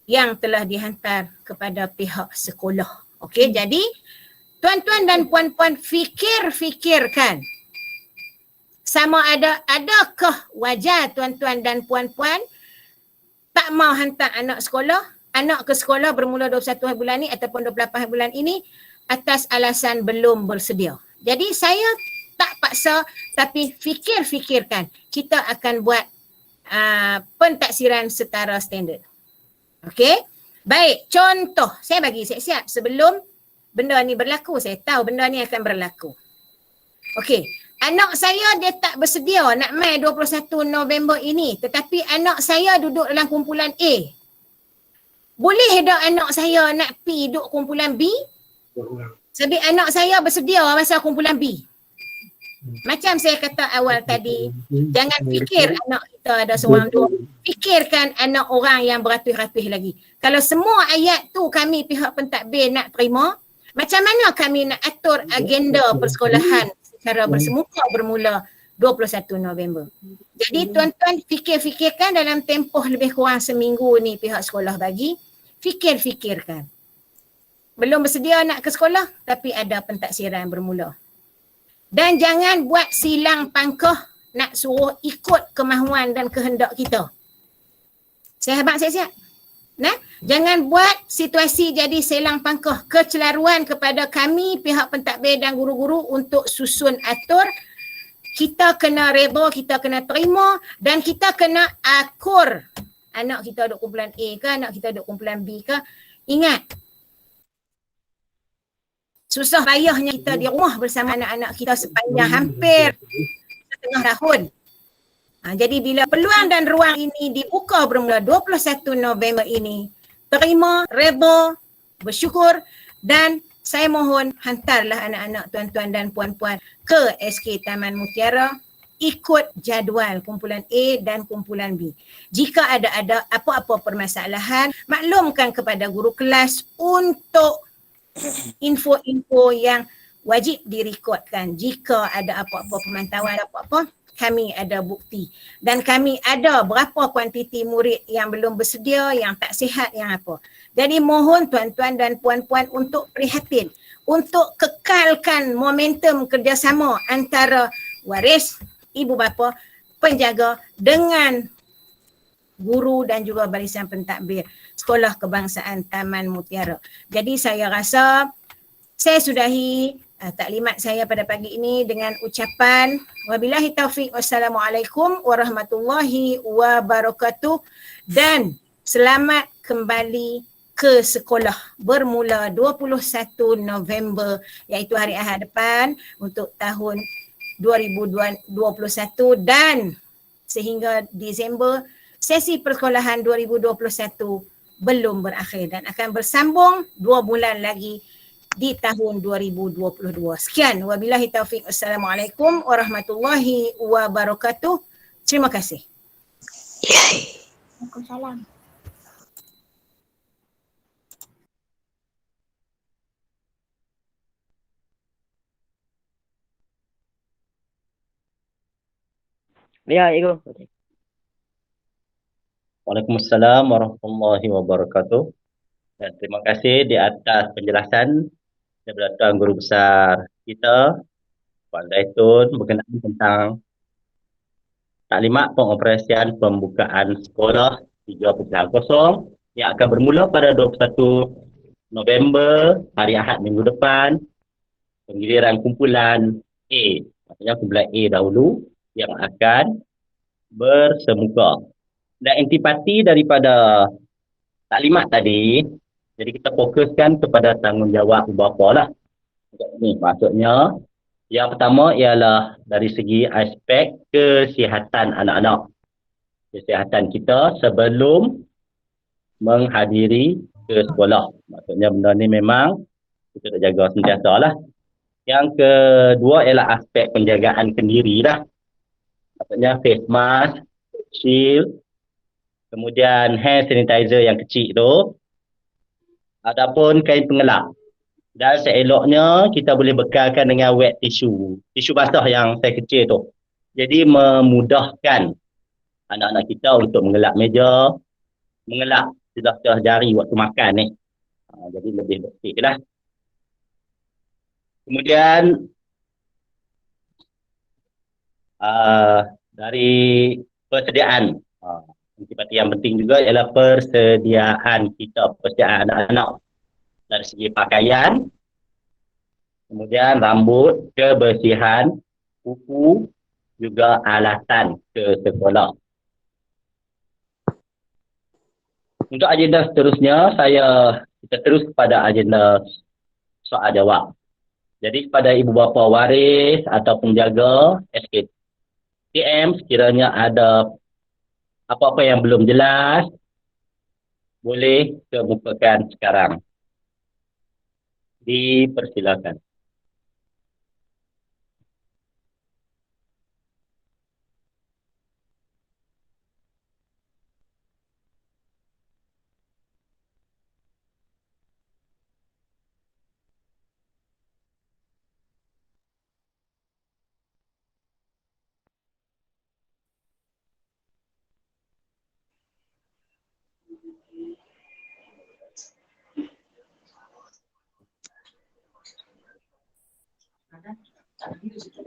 yang telah dihantar kepada pihak sekolah. Okey, jadi tuan-tuan dan puan-puan fikirkan sama adakah wajar tuan-tuan dan puan-puan tak mau hantar anak ke sekolah bermula 21 hari bulan ni ataupun 28 hari bulan ini atas alasan belum bersedia. Jadi saya tak paksa tapi fikirkan kita akan buat pentaksiran setara standard. Okey? Baik, contoh saya bagi siap-siap sebelum benda ni berlaku. Saya tahu benda ni akan berlaku. Okey, anak saya dia tak bersedia nak mai 21 November ini tetapi anak saya duduk dalam kumpulan A. Boleh tak anak saya nak pi duduk kumpulan B? Sebab anak saya bersedia masa kumpulan B. Macam saya kata awal tadi, jangan fikir anak kita ada seorang dua. Fikirkan anak orang yang beratus-ratus lagi. Kalau semua ayat tu kami pihak pentadbir nak terima, macam mana kami nak atur agenda persekolahan secara bersemuka bermula 21 November. Jadi tuan-tuan fikirkan dalam tempoh lebih kurang seminggu ni pihak sekolah bagi, fikirkan. Belum bersedia nak ke sekolah tapi ada pentaksiran bermula. Dan jangan buat silang pangkah nak suruh ikut kemahuan dan kehendak kita. Saya habaq siap-siap. Nah, jangan buat situasi jadi silang pangkah, kecelaruan kepada kami pihak pentadbir dan guru-guru untuk susun atur. Kita kena reda, kita kena terima dan kita kena akur. Anak kita duduk kumpulan A ke, anak kita duduk kumpulan B ke. Ingat, susah payahnya kita di rumah bersama anak-anak kita sepanjang hampir setengah tahun. Jadi bila peluang dan ruang ini dibuka bermula 21 November ini, terima, reda, bersyukur dan saya mohon hantarlah anak-anak tuan-tuan dan puan-puan ke SK Taman Mutiara ikut jadual kumpulan A dan kumpulan B. Jika ada apa-apa permasalahan, maklumkan kepada guru kelas untuk info-info yang wajib direkodkan. Jika ada apa-apa pemantauan, apa-apa, kami ada bukti. Dan kami ada berapa kuantiti murid yang belum bersedia, yang tak sihat, yang apa. Jadi mohon tuan-tuan dan puan-puan untuk prihatin. Untuk kekalkan momentum kerjasama antara waris, ibu bapa, penjaga dengan guru dan juga barisan pentadbir Sekolah Kebangsaan Taman Mutiara. Jadi saya rasa saya sudahi taklimat saya pada pagi ini dengan ucapan wabillahi taufiq wassalamualaikum warahmatullahi wabarakatuh dan selamat kembali ke sekolah bermula 21 November iaitu hari Ahad depan untuk tahun 2021 dan sehingga Disember sesi persekolahan 2021 belum berakhir dan akan bersambung 2 bulan lagi di tahun 2022. Sekian. Wabillahi taufiq. Wassalamualaikum warahmatullahi wabarakatuh. Terima kasih. Waalaikumsalam. Ya, Ibu. Waalaikumsalam warahmatullahi wabarakatuh. Dan terima kasih di atas penjelasan daripada Tuan Guru Besar kita, Puan Zaitun, berkenaan tentang taklimat pengoperasian pembukaan sekolah 3.0 yang akan bermula pada 21 November, hari Ahad minggu depan, penggiliran kumpulan A, maksudnya kumpulan A dahulu yang akan bersemuka. Dan intipati daripada taklimat tadi, jadi kita fokuskan kepada tanggungjawab ibu bapa lah. Ni maksudnya, yang pertama ialah dari segi aspek kesihatan anak-anak. Kesihatan kita sebelum menghadiri ke sekolah. Maksudnya benda ni memang kita nak jaga sentiasa lah. Yang kedua ialah aspek penjagaan kendiri lah. Maksudnya face mask, shield, kemudian hand sanitizer yang kecil tu. Adapun kain pengelap. Dan seeloknya kita boleh bekalkan dengan wet tisu. Tisu basah yang saiz kecil tu. Jadi memudahkan anak-anak kita untuk mengelak meja, mengelak celah-celah jari waktu makan ni. Jadi lebih bersih lah. Kemudian dari persediaan. Seperti yang penting juga ialah persediaan kita, persediaan anak-anak dari segi pakaian, kemudian rambut, kebersihan, buku, juga alatan ke sekolah. Untuk agenda seterusnya, kita terus kepada agenda soal jawab. Jadi kepada ibu bapa waris atau penjaga SKTM, sekiranya ada apa-apa yang belum jelas, boleh kemukakan sekarang. Dipersilakan.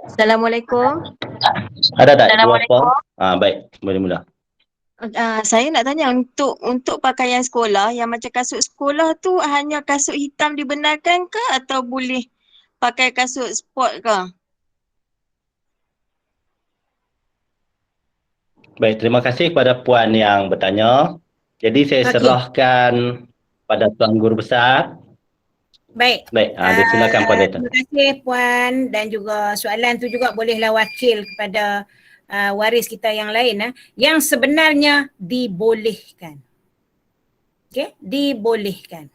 Assalamualaikum. Ada tak ibu bapa? Baik, boleh mula. Saya nak tanya untuk pakaian sekolah yang macam kasut sekolah tu hanya kasut hitam dibenarkan ke atau boleh pakai kasut sport ke? Baik, terima kasih kepada puan yang bertanya. Jadi saya Okey. serahkan pada Tuan Guru Besar. Baik. Baik, silakan Puan Deta. Terima kasih Puan, dan juga soalan tu juga bolehlah wakil kepada waris kita yang lain. Yang sebenarnya dibolehkan. Okey, dibolehkan.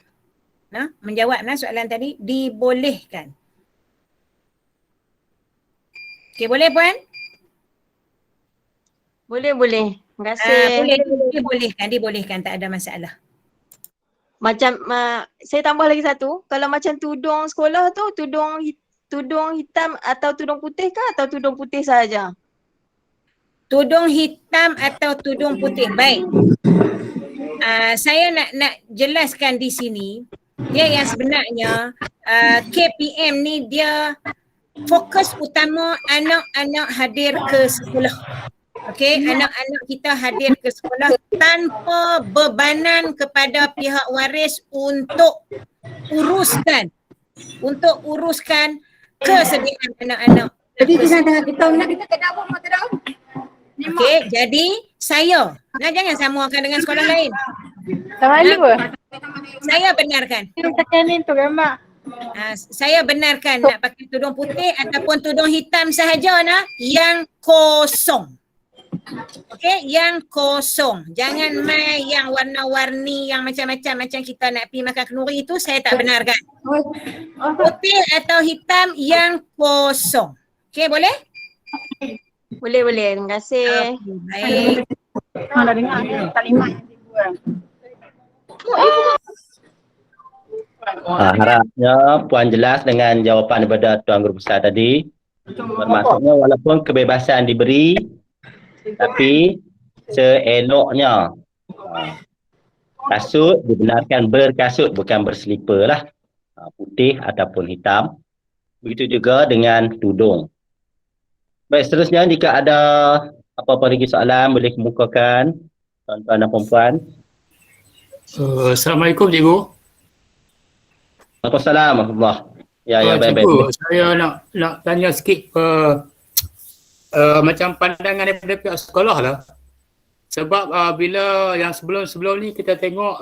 Menjawab soalan tadi, dibolehkan. Okey, boleh Puan? Boleh. Terima kasih. Boleh, dibolehkan, tak ada masalah. Macam saya tambah lagi satu, kalau macam tudung sekolah tu tudung hitam atau tudung putih ke atau tudung putih saja? Tudung hitam atau tudung putih. Baik. Saya nak jelaskan di sini, dia yang sebenarnya KPM ni dia fokus utama anak-anak hadir ke sekolah. Okey, anak-anak kita hadir ke sekolah tanpa bebanan kepada pihak waris untuk uruskan kesediaan anak-anak. Jadi kita tak apa tak tahu. Okey, jadi saya jangan samakan dengan sekolah lain. Sama apa? Saya benarkan. Tekanin tu gambar. Saya benarkan nak pakai tudung putih ataupun tudung hitam sahaja yang kosong. Okey, yang kosong. Jangan mai yang warna-warni yang macam-macam macam kita nak pergi makan kenduri itu, saya tak benarkan. Putih atau hitam yang kosong. Okey, boleh? Boleh. Terima kasih. Baik. Dah dengar taklimat yang Harapnya Puan jelas dengan jawapan daripada Tuan Guru Besar tadi. Bermaksudnya walaupun kebebasan diberi, tapi seeloknya kasut dibenarkan berkasut, bukan berselipar lah. Putih ataupun hitam. Begitu juga dengan tudung. Baik, seterusnya jika ada apa-apa lagi soalan boleh kemukakan tuan-tuan dan perempuan. Assalamualaikum Cikgu. Waalaikumsalam warahmatullahi. Ya, baik. Cikgu, saya nak tanya sikit macam pandangan daripada pihak sekolah lah. Sebab bila yang sebelum ni kita tengok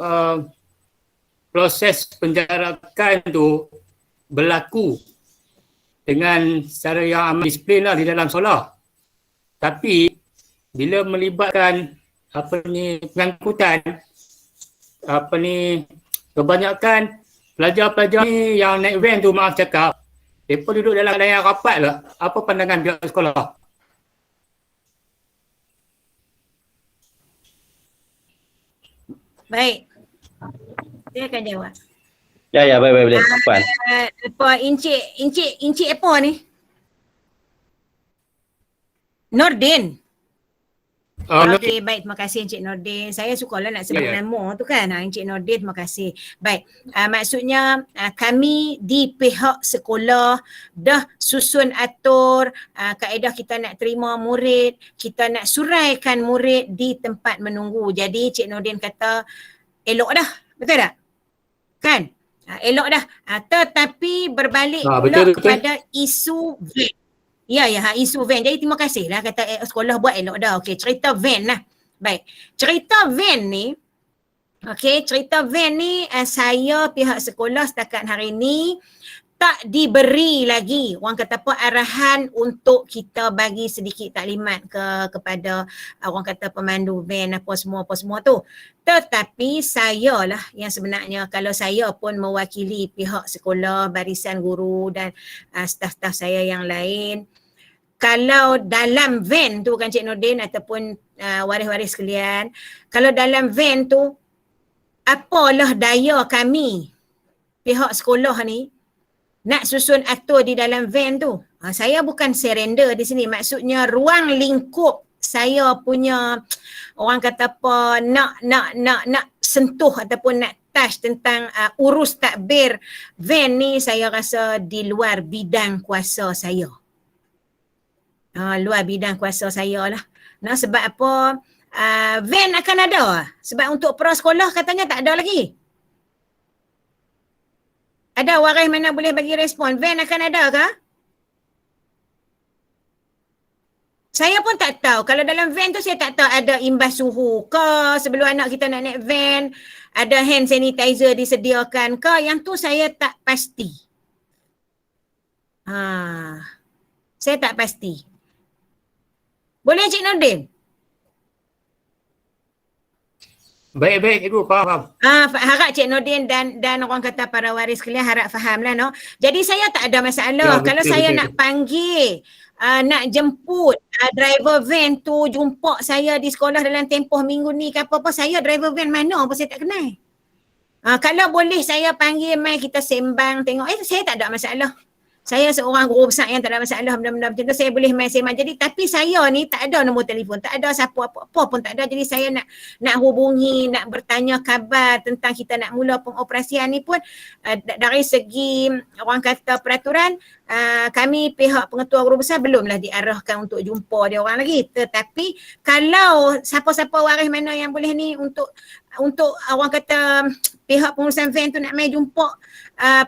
proses penjarakan tu berlaku dengan secara yang amat disiplin lah di dalam sekolah. Tapi bila melibatkan pengangkutan kebanyakan pelajar-pelajar ni yang naik van tu, maaf cakap, mereka duduk dalam keadaan rapat lah. Apa pandangan pihak sekolah? Baik. Saya akan jawab. Ya, baik boleh. Puan. Apa Encik apa ni? Nordin. Oh, Okey, baik. Terima kasih Encik Nordin. Saya sukalah nak sebut Ya. nama tu kan. Encik Nordin, terima kasih. Baik. Maksudnya kami di pihak sekolah dah susun atur kaedah kita nak terima murid, kita nak suraikan murid di tempat menunggu. Jadi Encik Nordin kata elok dah. Betul tak? Kan? Elok dah. Tetapi berbalik pula betul. kepada isu van. Ya, isu van. Jadi terima kasih lah kata sekolah buat elok dah. Okey, cerita van lah. Baik. Cerita van ni, saya pihak sekolah setakat hari ni tak diberi lagi orang kata apa arahan untuk kita bagi sedikit taklimat kepada orang kata pemandu van apa semua tu. Tetapi saya lah yang sebenarnya kalau saya pun mewakili pihak sekolah, barisan guru dan staf-staf saya yang lain, kalau dalam van tu kan Cik Nordin ataupun waris-waris sekalian, kalau dalam van tu apalah daya kami pihak sekolah ni nak susun atur di dalam van tu. Saya bukan surrender di sini, maksudnya ruang lingkup saya punya orang kata apa nak sentuh ataupun nak touch tentang urus takbir van ni, saya rasa di luar bidang kuasa saya. Luar bidang kuasa saya lah. Sebab apa? Van akan ada. Sebab untuk prasekolah katanya tak ada lagi. Ada waris mana boleh bagi respon? Van akan ada ke? Saya pun tak tahu. Kalau dalam van tu saya tak tahu ada imbas suhu ke, sebelum anak kita nak naik van, ada hand sanitizer disediakan ke, yang tu saya tak pasti. Saya tak pasti. Boleh Cik Nordin? Baik, Cikgu. Faham. Harap Cik Nordin dan orang kata para waris sekalian harap faham lah, no. Jadi saya tak ada masalah. Ya, kalau betul, saya betul. nak panggil, nak jemput driver van tu jumpa saya di sekolah dalam tempoh minggu ni ke apa-apa, saya driver van mana pun saya tak kenal. Kalau boleh saya panggil, mai kita sembang tengok. Saya tak ada masalah. Saya seorang guru besar yang tak ada masalah benda-benda macam tu, saya boleh main sembang. Jadi tapi saya ni tak ada nombor telefon, tak ada siapa apa pun tak ada. Jadi saya nak hubungi, nak bertanya khabar tentang kita nak mula pengoperasian ni pun dari segi orang kata peraturan, kami pihak pengetua guru besar belumlah diarahkan untuk jumpa dia orang lagi. Tetapi kalau siapa-siapa waris mana yang boleh ni untuk orang kata pihak pengurusan van tu nak main jumpa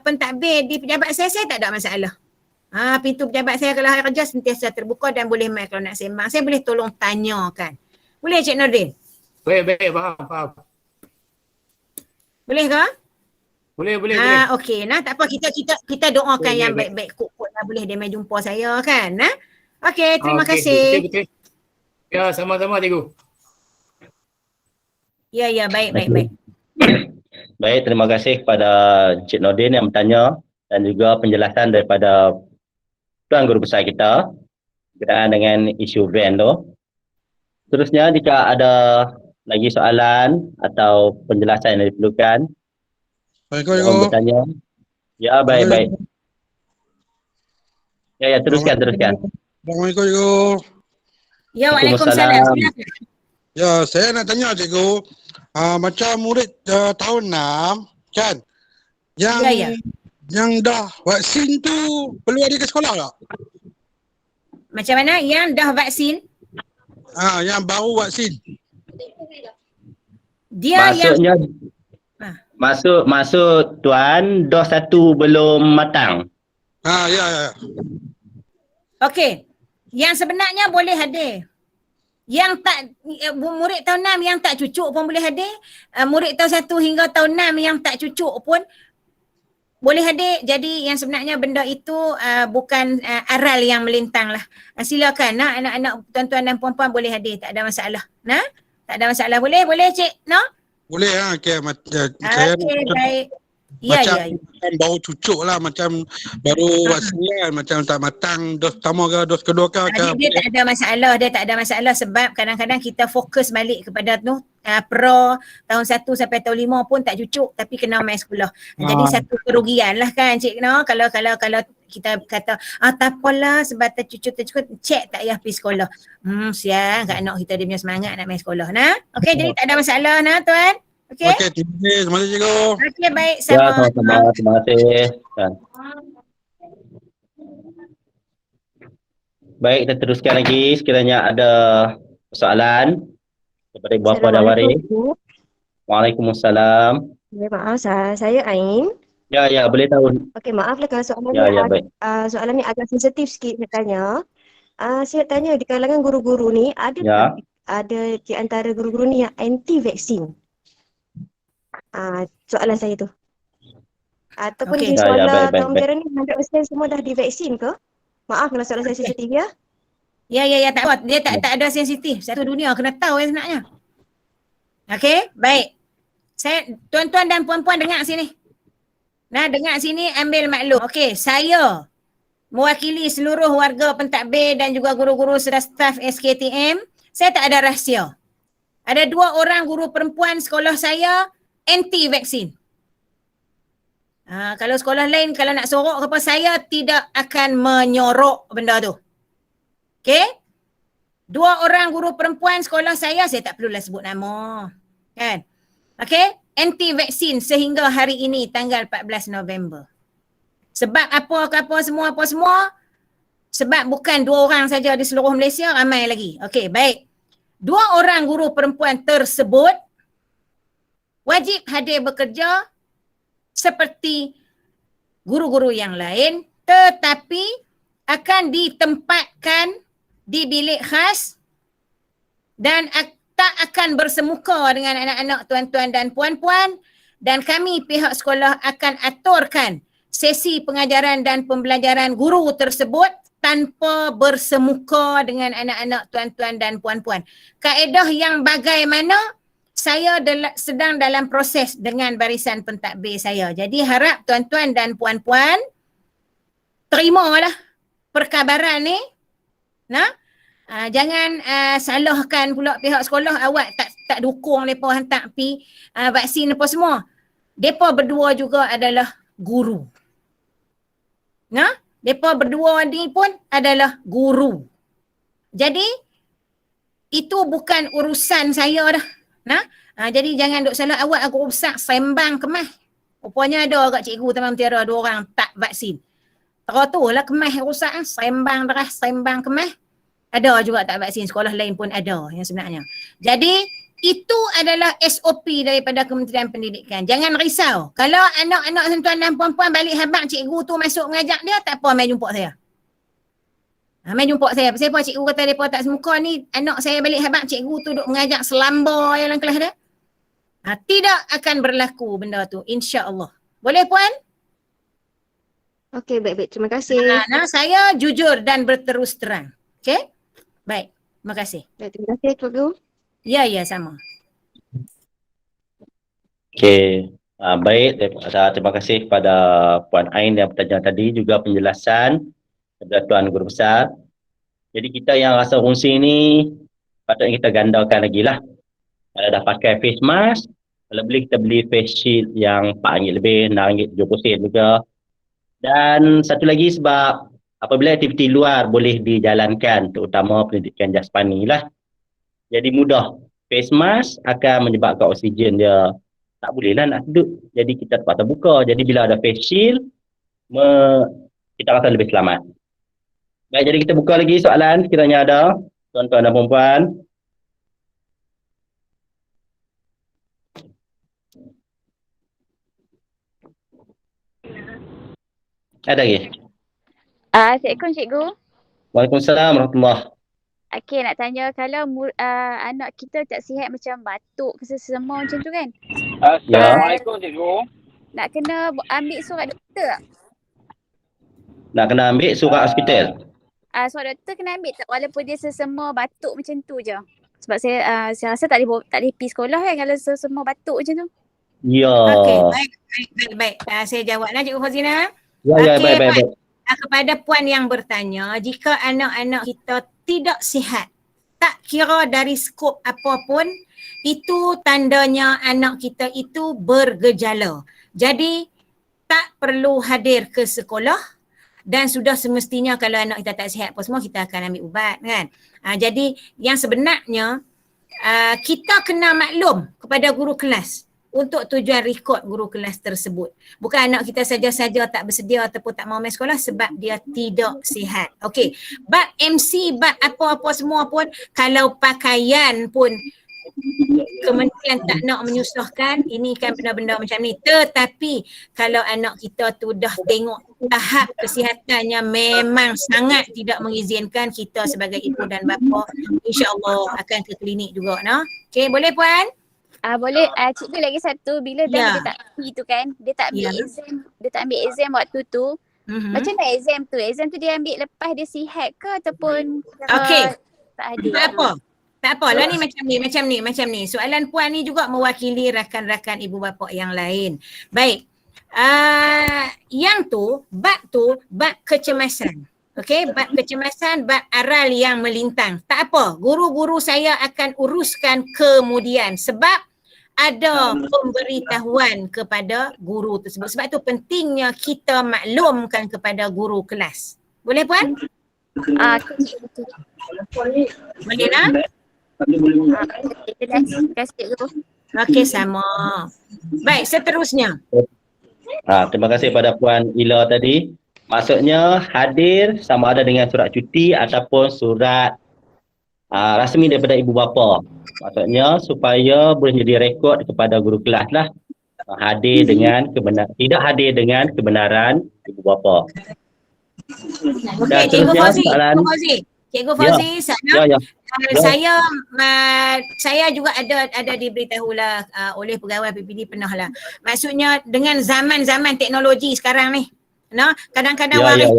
pentadbir di pejabat saya tak ada masalah. Pintu pejabat saya kalau hari kerja sentiasa terbuka dan boleh main kalau nak sembang. Saya boleh tolong tanyakan. Boleh Cik Nordin? Baik, faham. Boleh ke? Boleh. Okey. Tak apa, kita doakan Boleh, yang baik. baik-baik. Kok dah boleh dia main jumpa saya kan? Okey, terima kasih. Betul. Ya, sama-sama Cikgu. Ya, baik. Baik, terima kasih kepada Cik Nordin yang bertanya dan juga penjelasan daripada Tuan Guru Besar kita berkaitan dengan isu van tu. Seterusnya, jika ada lagi soalan atau penjelasan yang diperlukan, mohon bertanya. Ya, baik. Ya, teruskan. Assalamualaikum Cikgu. Ya, waalaikumsalam. Silakan. Ya, saya nak tanya Cikgu, macam murid tahun 6 kan, yang dah vaksin tu perlu ada ke sekolah tak? Macam mana yang dah vaksin? Yang baru vaksin. Dia maksudnya Maksud Tuan dos 1 belum matang. Ya. Okey. Yang sebenarnya boleh hadir. Yang tak, murid tahun 6 yang tak cucuk pun boleh hadir. Murid tahun 1 hingga tahun 6 yang tak cucuk pun boleh hadir. Jadi yang sebenarnya benda itu bukan aral yang melintang lah. Silakan anak-anak tuan-tuan dan puan-puan boleh hadir, tak ada masalah. Tak ada masalah. Boleh Cik? Boleh Okey, Okey, baik. Ya, Macam ya, ya. macam baru cucuk lah, macam baru vaksin kan, macam tak matang dos pertama ke dos kedua ke. Dia tak ada masalah, dia tak ada masalah sebab kadang-kadang kita fokus balik kepada tu pro tahun 1 sampai tahun 5 pun tak cucuk tapi kena main sekolah. Jadi satu kerugian lah kan Cik Kena kalau kita kata tak apalah sebab tercucuk cek tak payah pergi sekolah. Siang kat anak kita dia punya semangat nak main sekolah nah. Okey, jadi tak ada masalah nah tuan. Okey. Okey, terima kasih cikgu. Okey, baik Ya, sama. sama-sama. Terima kasih. Tuan. Baik, kita teruskan lagi. Sekiranya ada soalan daripada Ibu Apa dan Waris. Cikgu. Waalaikumsalam. Maaf, saya Ain. Ya, boleh tahu. Okey, maaflah kalau Ya, baik. soalan ni agak sensitif sikit nak tanya. Saya tanya di kalangan guru-guru ni Ya. ada di antara guru-guru ni yang anti vaksin. Soalan saya tu. Ataupun Okey. di Ya, sekolah baik. tahun biara ni 100% semua dah divaksin ke? Maaf kalau soalan saya sensitif ya. Ya, tak apa. Dia tak ada sensitif. Satu dunia kena tahu sebenarnya. Okey, baik. Tuan-tuan dan puan-puan dengar sini. Nah, dengar sini ambil maklum. Okey, saya mewakili seluruh warga pentadbir dan juga guru-guru serta staf SKTM, saya tak ada rahsia. Ada 2 orang guru perempuan sekolah saya anti vaksin. Kalau sekolah lain kalau nak sorok ke apa, saya tidak akan menyorok benda tu. Okey? 2 orang guru perempuan sekolah saya tak perlulah sebut nama. Kan? Okey? Anti vaksin sehingga hari ini tanggal 14 November. Sebab apa semua? Sebab bukan 2 orang saja di seluruh Malaysia, ramai lagi. Okey, baik. 2 orang guru perempuan tersebut wajib hadir bekerja seperti guru-guru yang lain tetapi akan ditempatkan di bilik khas dan tak akan bersemuka dengan anak-anak tuan-tuan dan puan-puan dan kami pihak sekolah akan aturkan sesi pengajaran dan pembelajaran guru tersebut tanpa bersemuka dengan anak-anak tuan-tuan dan puan-puan. Kaedah yang bagaimana saya sedang dalam proses dengan barisan pentadbir saya. Jadi harap tuan-tuan dan puan-puan terimalah perkabaran ni. Jangan salahkan pula pihak sekolah awak tak dukung mereka hantar pergi vaksin apa semua. Mereka berdua juga adalah guru. Mereka berdua ni pun adalah guru. Jadi itu bukan urusan saya dah. Jadi jangan duk salah awak aku rusak sembang kemas. Rupanya ada agak cikgu Taman Mutiara 2 orang tak vaksin. Teratulah kemas rusak sembang deras sembang kemas. Ada juga tak vaksin, sekolah lain pun ada yang sebenarnya. Jadi itu adalah SOP daripada Kementerian Pendidikan. Jangan risau. Kalau anak-anak tuan-tuan dan puan-puan balik habaq cikgu tu masuk mengajak dia, tak apa main jumpa saya. Main jumpa saya. Pasal apa cikgu kata mereka tak semuka ni, anak saya balik habaq cikgu tu duk mengajak selambar dalam kelas dia. Tidak akan berlaku benda tu, insya-Allah. Boleh puan? Okey, baik-baik. Terima kasih. Saya jujur dan berterus terang. Okey? Baik. Terima kasih. Baik, terima kasih cikgu. Ya, sama. Okey. Baik, terima kasih kepada Puan Ain yang bertanya tadi, juga penjelasan kepada Tuan Guru Besar. Jadi kita yang rasa fungsi ni patutnya kita gandakan lagi lah. Kalau dah pakai face mask, kalau beli kita beli face shield yang RM4 lebih, RM6.70 juga. Dan satu lagi sebab apabila aktiviti luar boleh dijalankan, terutama pendidikan jasmani lah. Jadi mudah. Face mask akan menyebabkan oksigen dia tak boleh lah nak hidup. Jadi kita terpaksa buka. Jadi bila ada face shield, kita rasa lebih selamat. Baik, jadi kita buka lagi soalan sekiranya ada. Tuan-tuan dan perempuan. Ada lagi? Assalamualaikum cikgu. Waalaikumsalam warahmatullahi. Okey, nak tanya kalau anak kita tak sihat macam batuk ke sesama macam tu kan? Assalamualaikum cikgu. Nak kena ambil surat doktor tak? Nak kena ambil surat hospital? Surat doktor kena ambil tak walaupun dia sesama batuk macam tu je? Sebab saya rasa tak boleh pergi sekolah kan kalau sesama batuk macam tu. Ya. Okey, baik. Saya jawablah Cikgu Fazina. Ya, Okey, baik. Puan. Kepada puan yang bertanya, jika anak-anak kita tidak sihat, tak kira dari skop apapun, itu tandanya anak kita itu bergejala. Jadi, tak perlu hadir ke sekolah dan sudah semestinya kalau anak kita tak sihat apa semua, kita akan ambil ubat kan. Jadi, yang sebenarnya, kita kena maklum kepada guru kelas untuk tujuan rekod guru kelas tersebut. Bukan anak kita saja-saja tak bersedia ataupun tak mahu main sekolah sebab dia tidak sihat. Okey, bab MC, bab apa-apa semua pun, kalau pakaian pun kementerian tak nak menyusahkan, ini kan benda-benda macam ni. Tetapi kalau anak kita tu dah tengok tahap kesihatannya memang sangat tidak mengizinkan, kita sebagai ibu dan bapa insya-Allah akan ke klinik juga. Okey, boleh Puan? Boleh. Cikgu lagi satu, bila Ya. dia tak pergi tu kan, dia tak ambil Ya. exam, dia tak ambil exam waktu tu. Macam mana exam tu? Exam tu dia ambil lepas dia sihat ke ataupun Okey. tak hadir? Tak apa lah ni macam ni. Soalan Puan ni juga mewakili rakan-rakan ibu bapa yang lain. Baik. Yang tu, bab kecemasan. Okey, bab kecemasan, bab aral yang melintang. Tak apa, guru-guru saya akan uruskan kemudian sebab ada pemberitahuan kepada guru tersebut. Sebab tu pentingnya kita maklumkan kepada guru kelas. Boleh Puan? Betul. Boleh nak? Terima kasih cikgu. Okey, sama. Baik, seterusnya. Terima kasih pada Puan Ila tadi. Maksudnya hadir sama ada dengan surat cuti ataupun surat rasmi daripada ibu bapa. Maksudnya supaya boleh jadi rekod kepada guru kelas lah. Tidak hadir dengan kebenaran ibu bapa. Okey, Cikgu Fauzi, saya juga ada diberitahulah oleh pegawai PPD pernah lah. Maksudnya dengan zaman teknologi sekarang ni, kadang-kadang waris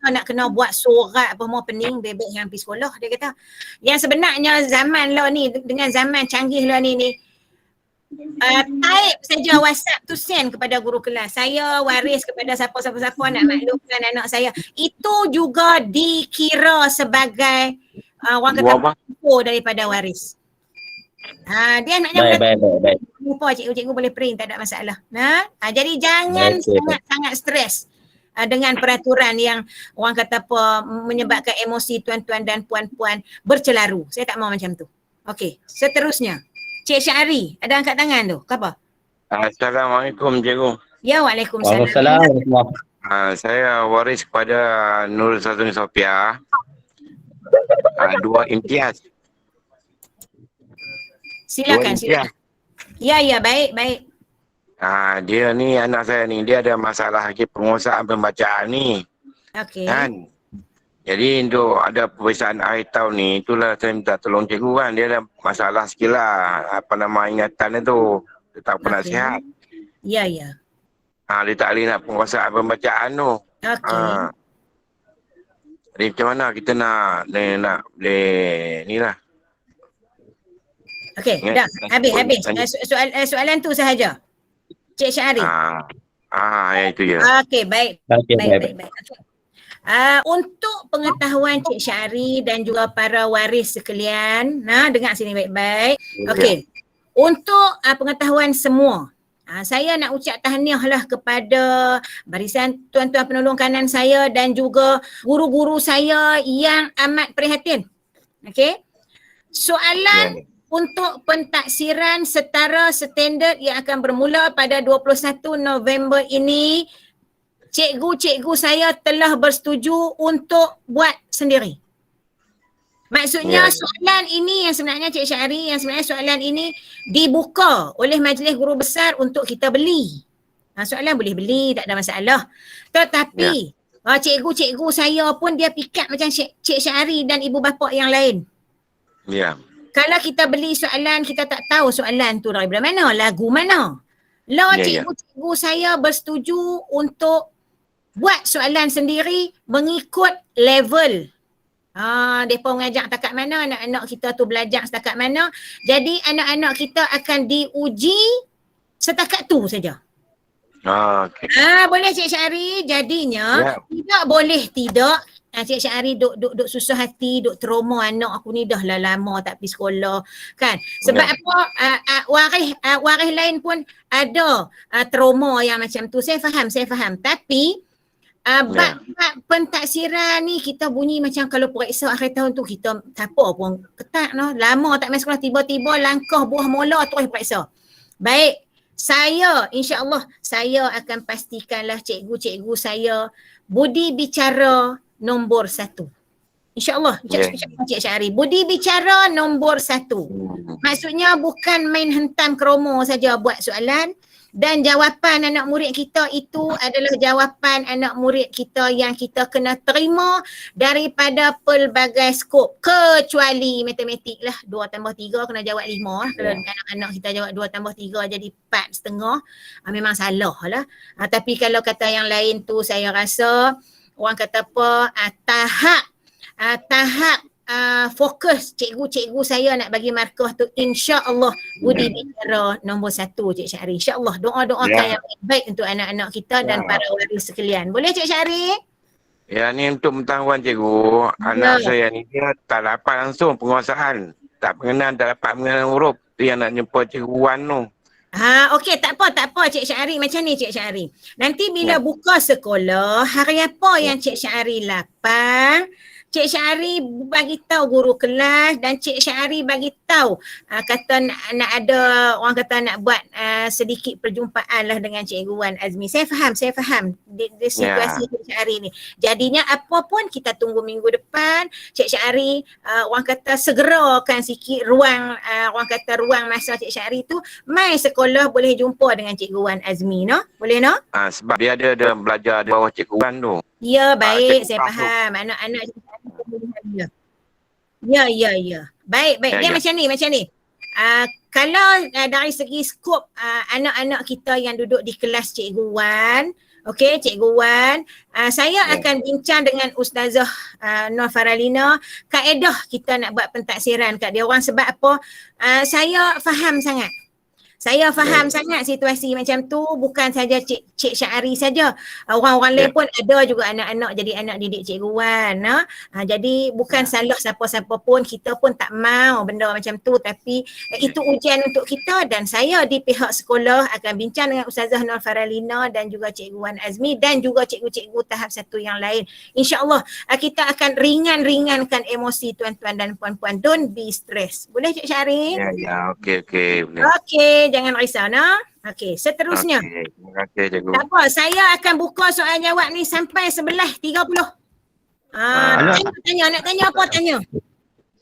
nak kena buat surat apa semua pening, bebek yang pergi sekolah, dia kata. Yang sebenarnya zaman lah ni, dengan zaman canggih lah ni type saja WhatsApp tu send kepada guru kelas. Saya waris kepada siapa-siapa nak maklumkan anak saya. Itu juga dikira sebagai orang kata info daripada waris. Dia naknya Baik. lupa cikgu boleh print, tak ada masalah. Jadi jangan sangat stres dengan peraturan yang orang kata apa menyebabkan emosi tuan-tuan dan puan-puan bercelaru. Saya tak mahu macam tu. Okey, seterusnya. Cik Syahri, ada angkat tangan tu. Apa? Assalamualaikum cikgu. Ya, waalaikumsalam. Waalaikumsalam. Saya waris kepada Nurul Sazuni Sophia. 2 imtiaz. Silakan. Ya, baik. Dia ni anak saya ni, dia ada masalah penguasaan pembacaan ni. Okey. Kan? Jadi untuk ada peperiksaan akhir tahun ni, itulah saya minta tolong cikgu kan. Dia ada masalah sikit lah, ingatan dia tu. Dia tak pernah sihat. Ya. Dia tak boleh nak penguasaan pembacaan tu. Okey. Jadi macam mana kita nak ni lah. Okey, dah. Habis. Soalan tu sahaja. Cik Syahri. Itu je. Okey, baik. Baik. Untuk pengetahuan Cik Syahri dan juga para waris sekalian, dengar sini baik-baik. Okey. Untuk pengetahuan semua, saya nak ucap tahniah lah kepada barisan tuan-tuan penolong kanan saya dan juga guru-guru saya yang amat prihatin. Okey. Soalan untuk pentaksiran setara standard yang akan bermula pada 21 November ini, cikgu-cikgu saya telah bersetuju untuk buat sendiri. Maksudnya soalan ini yang sebenarnya Cik Syahri, soalan ini dibuka oleh Majlis Guru Besar untuk kita beli. Soalan boleh beli, tak ada masalah. Tetapi cikgu-cikgu saya pun dia pikat macam Cik Syahri dan ibu bapa yang lain. Ya. Kalau kita beli soalan, kita tak tahu soalan tu dari mana, lagu mana. Cikgu-cikgu saya bersetuju untuk buat soalan sendiri mengikut level. Mereka mengajak setakat mana, anak-anak kita tu belajar setakat mana. Jadi anak-anak kita akan diuji Setakat tu saja. Okey. Boleh Cik Syahri. Jadinya tidak boleh tidak Cik Syahri duk susah hati, duk trauma anak aku ni dah lah lama tak pergi sekolah kan. Sebab apa waris lain pun ada trauma yang macam tu. Saya faham. Tapi bab pentaksiran ni kita bunyi macam kalau periksa akhir tahun tu kita tak apa pun ketat no. Lama tak main sekolah tiba-tiba langkah buah mola terus periksa. Baik. Saya insya-Allah saya akan pastikanlah cikgu-cikgu saya budi bicara nombor 1. InsyaAllah Cik Syahri. Budi bicara nombor 1. Maksudnya bukan main hentam kromo saja buat soalan. Dan jawapan anak murid kita itu adalah jawapan anak murid kita yang kita kena terima daripada pelbagai skop. Kecuali matematik lah. 2 tambah 3 kena jawab 5 lah. Kalau anak-anak kita jawab 2 tambah 3 jadi 4,5. Memang salah lah. Tapi kalau kata yang lain tu saya rasa orang kata apa, tahap fokus cikgu-cikgu saya nak bagi markah tu insya-Allah budi bicara nombor 1 Cik Syahri. Insya-Allah doa-doakan yang baik untuk anak-anak kita dan para waris sekalian. Boleh Cik Syahri? Ya, ni untuk pengetahuan cikgu, anak saya ni dia tak dapat langsung penguasaan. Tak dapat mengenal huruf. Tu yang nak jumpa cikgu Wan tu. Okey, tak apa Cik Syahri. Macam ni Cik Syahri. Nanti bila buka sekolah, hari apa yang Cik Syahri lapang, Cik Syahri bagi tahu guru kelas dan Cik Syahri bagi tahu kata nak ada orang kata nak buat sedikit perjumpaan lah dengan Cikgu Wan Azmi. Saya faham di situasi Cik Syahri ni. Jadinya apa pun kita tunggu minggu depan Cik Syahri orang kata segerakan sikit ruang ruang masa Cik Syahri tu mai sekolah boleh jumpa dengan Cikgu Wan Azmi no? Boleh no? Sebab dia ada belajar di bawah Cikgu Wan tu. Ya, baik, saya faham. Anak-anak dia. Ya. Baik. Dia macam ni. Kalau dari segi skop anak-anak kita yang duduk di kelas Cikgu Wan, okey, Cikgu Wan, saya akan bincang dengan Ustazah Nur Faralina kaedah kita nak buat pentaksiran kat dia orang sebab apa? Saya faham sangat. Saya faham sangat situasi macam tu, bukan saja Cik Syahri saja. Orang-orang lain pun ada juga anak-anak jadi anak didik Cikgu Wan. Jadi bukan salah siapa-siapa pun, kita pun tak mau benda macam tu, tapi itu ujian untuk kita dan saya di pihak sekolah akan bincang dengan Ustazah Nur Faralina dan juga Cikgu Wan Azmi dan juga cikgu-cikgu tahap 1 yang lain. InsyaAllah kita akan ringankan emosi tuan-tuan dan puan-puan. Don't be stress. Boleh Cik Syahri? Ya, okey. Okey, jangan risau no. Okey, seterusnya. Okey, terima kasih cikgu. Tak apa, saya akan buka soal jawab ni sampai 11.30. Nak tanya apa tanya?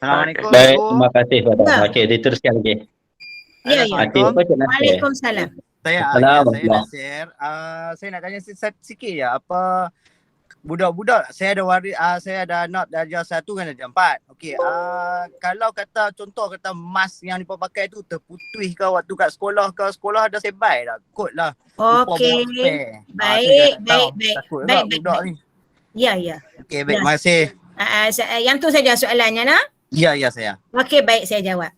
Assalamualaikum. Baik, terima kasih kepada. Okey, diteruskan lagi. Ya. Waalaikumsalam. Saya Nasir. Saya nak tanya sikit je apa budak-budak saya ada anak darjah 1 dengan darjah 4. Okey, kalau contoh kata mask yang dipa pakai tu terputus ke waktu kat sekolah ada standby dah. Kod lah. Okey. Baik. Budak ni. Ya. Okey, baik. Terima kasih. Yang tu saja soalannya nah? Ya saya. Okey, baik, saya jawab.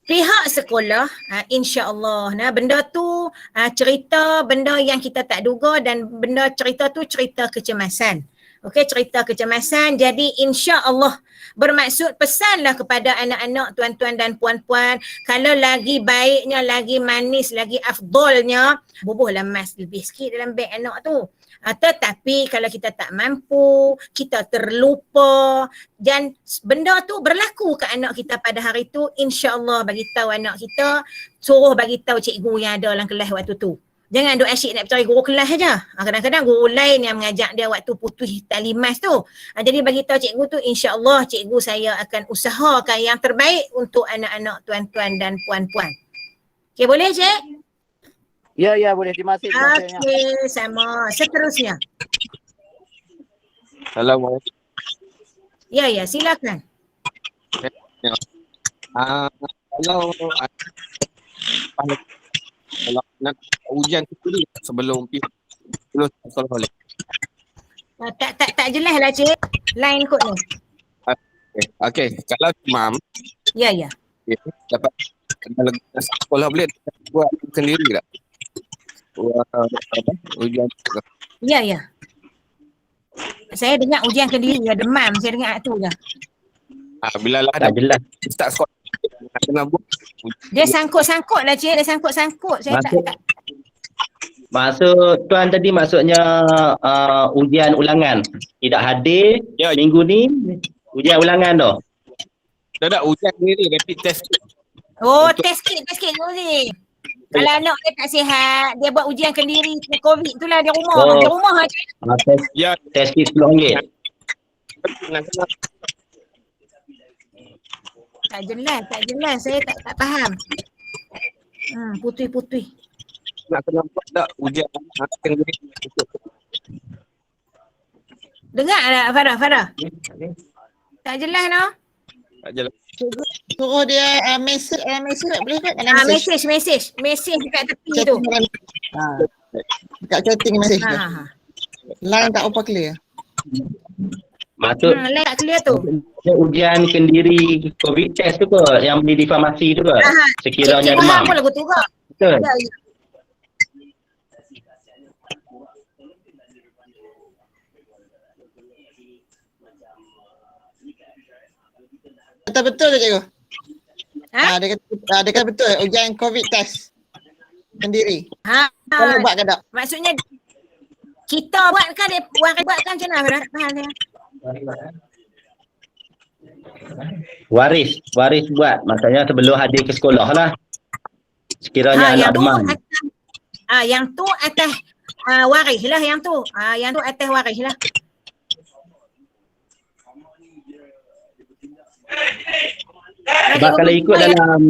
Pihak sekolah insya-Allah benda tu cerita benda yang kita tak duga dan benda cerita tu cerita kecemasan. Okey, cerita kecemasan. Jadi insya-Allah bermaksud pesanlah kepada anak-anak tuan-tuan dan puan-puan, kalau lagi baiknya, lagi manis, lagi afdolnya bubuhlah mas lebih sikit dalam beg anak tu. Tetapi kalau kita tak mampu, kita terlupa dan benda tu berlaku ke anak kita pada hari tu, insya-Allah bagi tahu anak kita, suruh bagi tahu cikgu yang ada dalam kelas waktu tu. Jangan duk asyik nak percaya guru kelas saja. Kadang-kadang guru lain yang mengajak dia waktu putus tali mas tu. Jadi bagi tahu cikgu tu, insya-Allah cikgu saya akan usahakan yang terbaik untuk anak-anak tuan-tuan dan puan-puan. Okey, boleh Cik? Ya, boleh. Terima kasih. Okey, sama. Seterusnya. Assalamualaikum. Ya, silakan. Kalau nak ujian tu sebelum sekolah boleh. Tak jelas lah Cik. Line kod ni. Okey, kalau imam Ya. dapat Kalau sekolah boleh buat sendiri tak? Buat apa? Ujian. Ya, ya. Saya dengar ujian kendiri, ya demam. Saya dengar tu je. Bila lah Tak jelas. start sekolah kena buat. Dia sangkut-sangkut lah cik. Dia sangkut-sangkut. Saya Maksud- tak. Maksud tuan tadi maksudnya ujian ulangan. Tidak hadir minggu ni ujian ulangan tu. Tak ujian sendiri rapid test. Oh, test kit dulu ni. Kalau anak dia tak sihat, dia buat ujian kendiri COVID tu lah di rumah. Oh. Di rumah je. Test, Ya, test kit RM10. Tak jelas. Saya tak faham. Putih. nak kena buat tak ujian sendiri. Dengar tak Farah? Tak jelas no? Tak jelas. Suruh dia mesej boleh tak? Mesej dekat tepi tu. Dekat chatting mesej tu. Ha. Line tak apa clear. Maksud Line tak clear tu. ujian kendiri COVID test tu ke yang beli di farmasi tu ke? Sekiranya Cikgu demam. apa lagu tu ke? Betul. Ya. Kata betul ke cikgu? Ha? Dia kata betul ujian COVID test sendiri. Ha. Boleh buat ke tak? Maksudnya kita buat kan dia buat kan macam mana? Tak faham saya. Waris buat. Maksudnya sebelum hadir ke sekolah lah. Sekiranya anak demam. Yang tu atas waris lah yang tu. Yang tu atas waris lah. Sebab kalau ikut dalam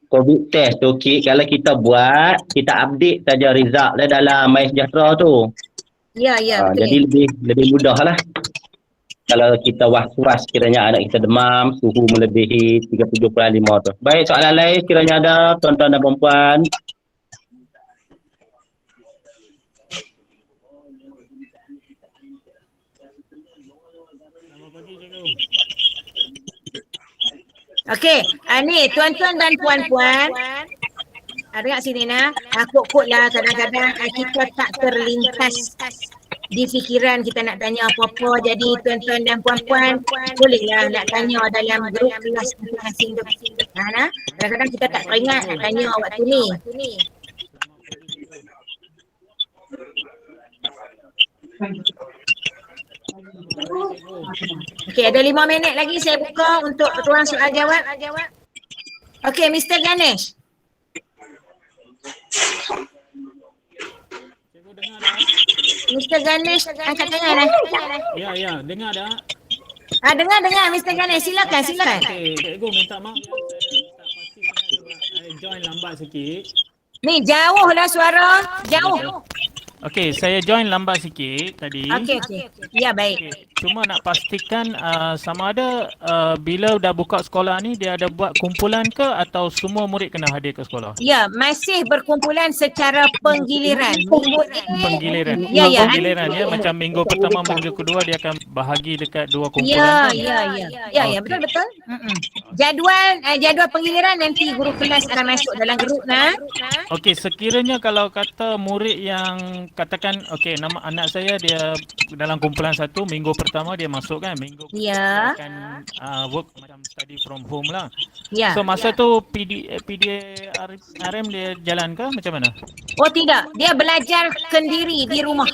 COVID test tu, kalau kita buat, kita update saja result dia dalam MySejahtera tu. Ya, betul. Jadi lebih mudah lah. Kalau kita was-was kiranya anak kita demam, suhu melebihi 37.5 tu. Baik, soalan lain kiranya ada tuan-tuan dan puan-puan. Okey, ni tuan-tuan dan puan-puan. Ada kat sini nah. Kod-kod lah kadang-kadang kita tak terlintas di fikiran kita nak tanya apa-apa. Jadi tuan-tuan dan puan-puan bolehlah nak tanya dalam grup kelas masing-masing tu. Nah, kadang-kadang kita tak teringat nak tanya waktu ni. Okey, ada 5 minit lagi saya buka untuk ruang soal jawab. Okey, Mr. Ganesh. Mr. Ganesh angkat tangan dah. Ya, dengar dah. Dengar Mr. Ganesh. Silakan. Okey, cikgu minta maaf ya, saya tak pasti sangat sebab saya join lambat sikit. Ni jauh lah suara. Jauh. Okey, saya join lambat sikit tadi. Okey. Ya, baik. Cuma nak pastikan sama ada bila dah buka sekolah ni dia ada buat kumpulan ke atau semua murid kena hadir ke sekolah? Ya, masih berkumpulan secara penggiliran. Penggiliran. Ya. Penggiliran ya, macam minggu pertama, minggu kedua dia akan bahagi dekat dua kumpulan. Ya, betul. Jadual penggiliran nanti guru kelas akan masuk dalam grup nah. Okey, sekiranya kalau kata murid yang katakan nama anak saya dia dalam kumpulan satu, minggu pertama dia masuk kan, minggu kedua akan work macam study from home lah. Ya. So masa tu PDRM dia jalan ke macam mana? Oh tidak, dia belajar kendiri di rumah.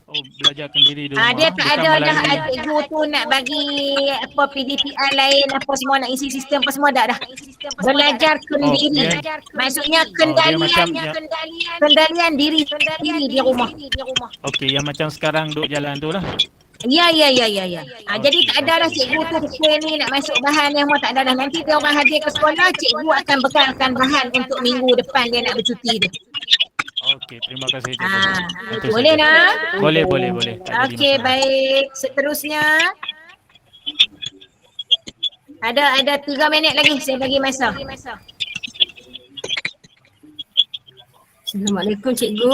Oh, belajar kendiri di rumah. Dia tak bukan ada dah melalui- cikgu tu nak bagi apa PDPR lain apa semua nak isi sistem apa semua dah. Belajar kendiri. Maksudnya kendalian diri di rumah. Okey, yang macam sekarang duk jalan tu lah. Ya. Jadi tak ada dah cikgu tu pukul ni nak masuk bahan yang semua tak ada dah. Nanti dia orang hadir ke sekolah, cikgu akan bekalkan bahan untuk minggu depan dia nak bercuti tu. Okey, terima kasih cikgu. Itu Boleh saja. nak? Boleh. Tak ada Okey, masalah. baik. Seterusnya ada 3 minit lagi saya bagi masa. Assalamualaikum cikgu.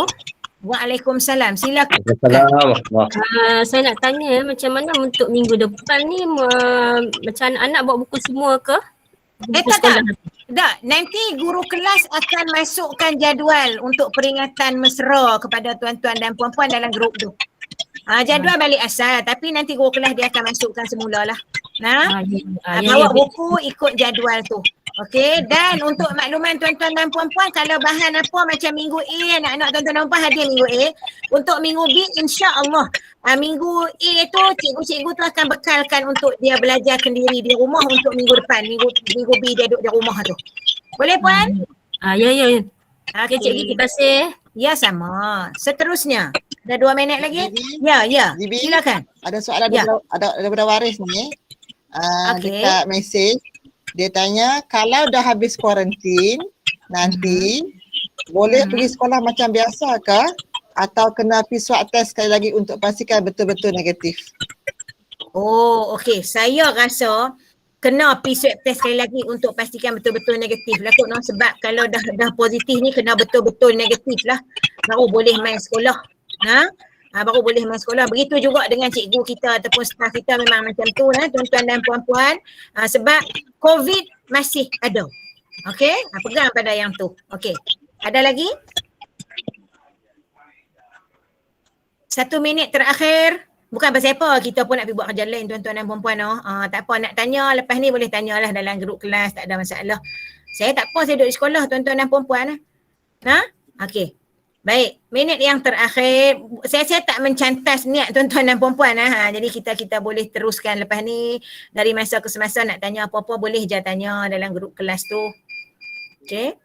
Waalaikumsalam. Silakan. Assalamualaikum. Saya nak tanya macam mana untuk minggu depan ni macam anak-anak bawa buku semua ke? Tak. Nanti guru kelas akan masukkan jadual untuk peringatan mesra kepada tuan-tuan dan puan-puan dalam grup tu. Jadual balik asal, tapi nanti guru kelas dia akan masukkan semula lah. Bawa buku ikut jadual tu. Okey, dan untuk makluman tuan-tuan dan puan-puan, kalau bahan apa macam minggu A, anak-anak tuan-tuan dan puan hadir minggu A. Untuk minggu B, insya-Allah minggu A tu cikgu-cikgu tu akan bekalkan untuk dia belajar sendiri di rumah untuk minggu depan. Minggu B dia duduk di rumah tu. Boleh puan? Ya. Okey, cikgu terima kasih. Ya, sama. Seterusnya. Ada 2 minit lagi? Ya. Silakan. Ada soalan daripada Waris ni. Dekat mesej. Dia tanya, kalau dah habis kuarantin, nanti boleh pergi sekolah macam biasa ke? Atau kena pergi swab test sekali lagi untuk pastikan betul-betul negatif? Oh, okey. Saya rasa kena pergi swab test sekali lagi untuk pastikan betul-betul negatif lah kot. Sebab kalau dah positif ni kena betul-betul negatif lah. Baru boleh main sekolah. Baru boleh main sekolah. Begitu juga dengan cikgu kita ataupun staf kita memang macam tu tuan-tuan dan puan-puan. Sebab COVID masih ada. Okey? Pegang pada yang tu. Okey. Ada lagi? 1 minit terakhir. Bukan pasal apa, kita pun nak pergi buat kerja lain tuan-tuan dan puan-puan. Tak apa, nak tanya lepas ni boleh tanyalah dalam grup kelas, tak ada masalah. Saya tak apa, saya duduk di sekolah tuan-tuan dan puan-puan. Okey. Baik, minit yang terakhir. Saya tak mencantas niat tuan-tuan dan puan-puan. Jadi kita boleh teruskan lepas ni. Dari masa ke semasa nak tanya apa-apa boleh je tanya dalam grup kelas tu. Okey.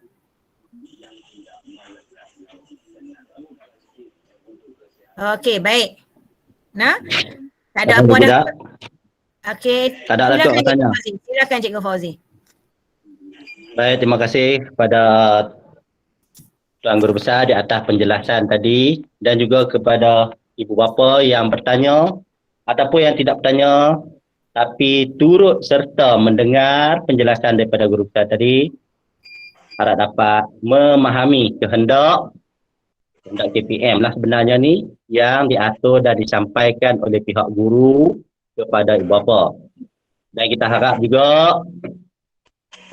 Okey, baik. Tak ada apa dah. Okey. Tak ada lagi tanya. Silakan Cikgu Fauzi. Baik, terima kasih kepada Tuan Guru Besar di atas penjelasan tadi dan juga kepada ibu bapa yang bertanya ataupun yang tidak bertanya tapi turut serta mendengar penjelasan daripada Guru Besar tadi, harap dapat memahami kehendak KPM lah sebenarnya ni yang diatur dan disampaikan oleh pihak guru kepada ibu bapa. Dan kita harap juga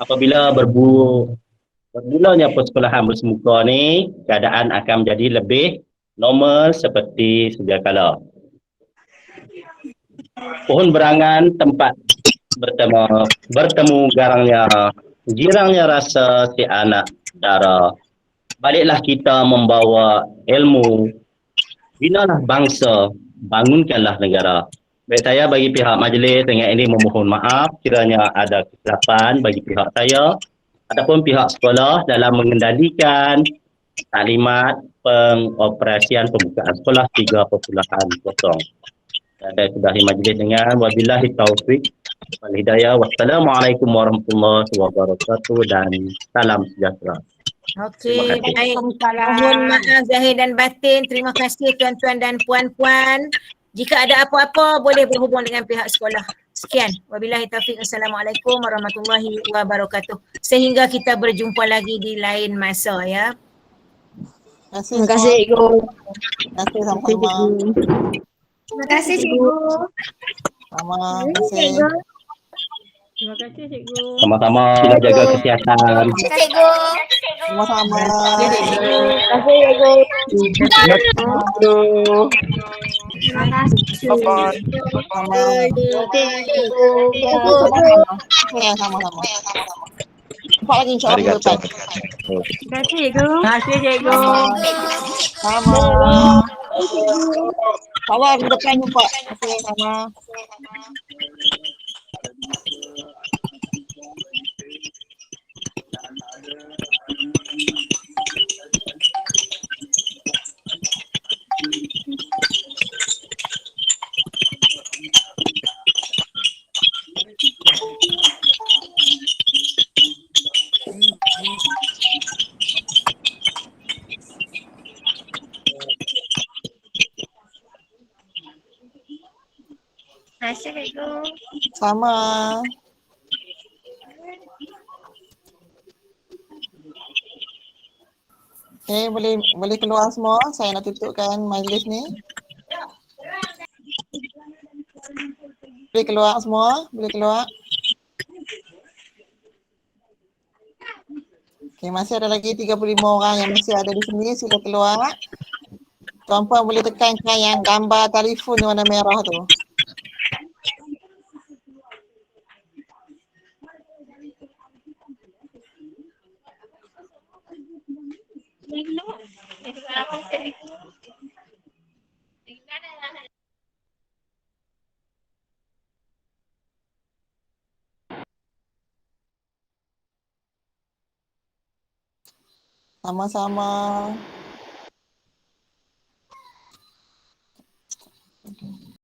apabila berbulanya persekolahan bersemuka ni, keadaan akan menjadi lebih normal seperti sedia kala. Pohon berangan tempat bertemu girangnya rasa si anak dara. Baliklah kita membawa ilmu, binalah bangsa, bangunkanlah negara. Baik, saya bagi pihak majlis dengan ini memohon maaf kiranya ada kesilapan bagi pihak saya ataupun pihak sekolah dalam mengendalikan taklimat pengoperasian pembukaan sekolah 3.0. Saya sudahi majlis dengan wabillahi taufiq wal hidayah. Wassalamualaikum warahmatullahi wabarakatuh dan salam sejahtera. Okey, baik. Mohon maaf zahir dan batin. Terima kasih tuan-tuan dan puan-puan. Jika ada apa-apa boleh berhubung dengan pihak sekolah. Sekian. Wabillahi taufiq. Assalamualaikum warahmatullahi wabarakatuh. Sehingga kita berjumpa lagi di lain masa ya. Terima kasih Cikgu. Terima kasih sama-sama. Terima kasih Cikgu. Sama, terima kasih. Terima kasih Cikgu. Sama-sama jaga kesihatan. Cikgu. Sama-sama. Terima kasih Cikgu. Terima kasih. Sama-sama. Sama-sama. Jumpa lagi insya-Allah depan. Terima kasih Cikgu. Terima kasih Cikgu. Sama. Sama minggu depan jumpa. Okey, sama. Assalamualaikum. Sama. Okay, boleh keluar semua. Saya nak tutupkan majlis ni. Boleh keluar semua, boleh keluar. Okay, masih ada lagi 35 orang yang masih ada di sini. Sila keluar. Tuan-puan boleh tekankan yang gambar telefon yang warna merah tu. Sama-sama.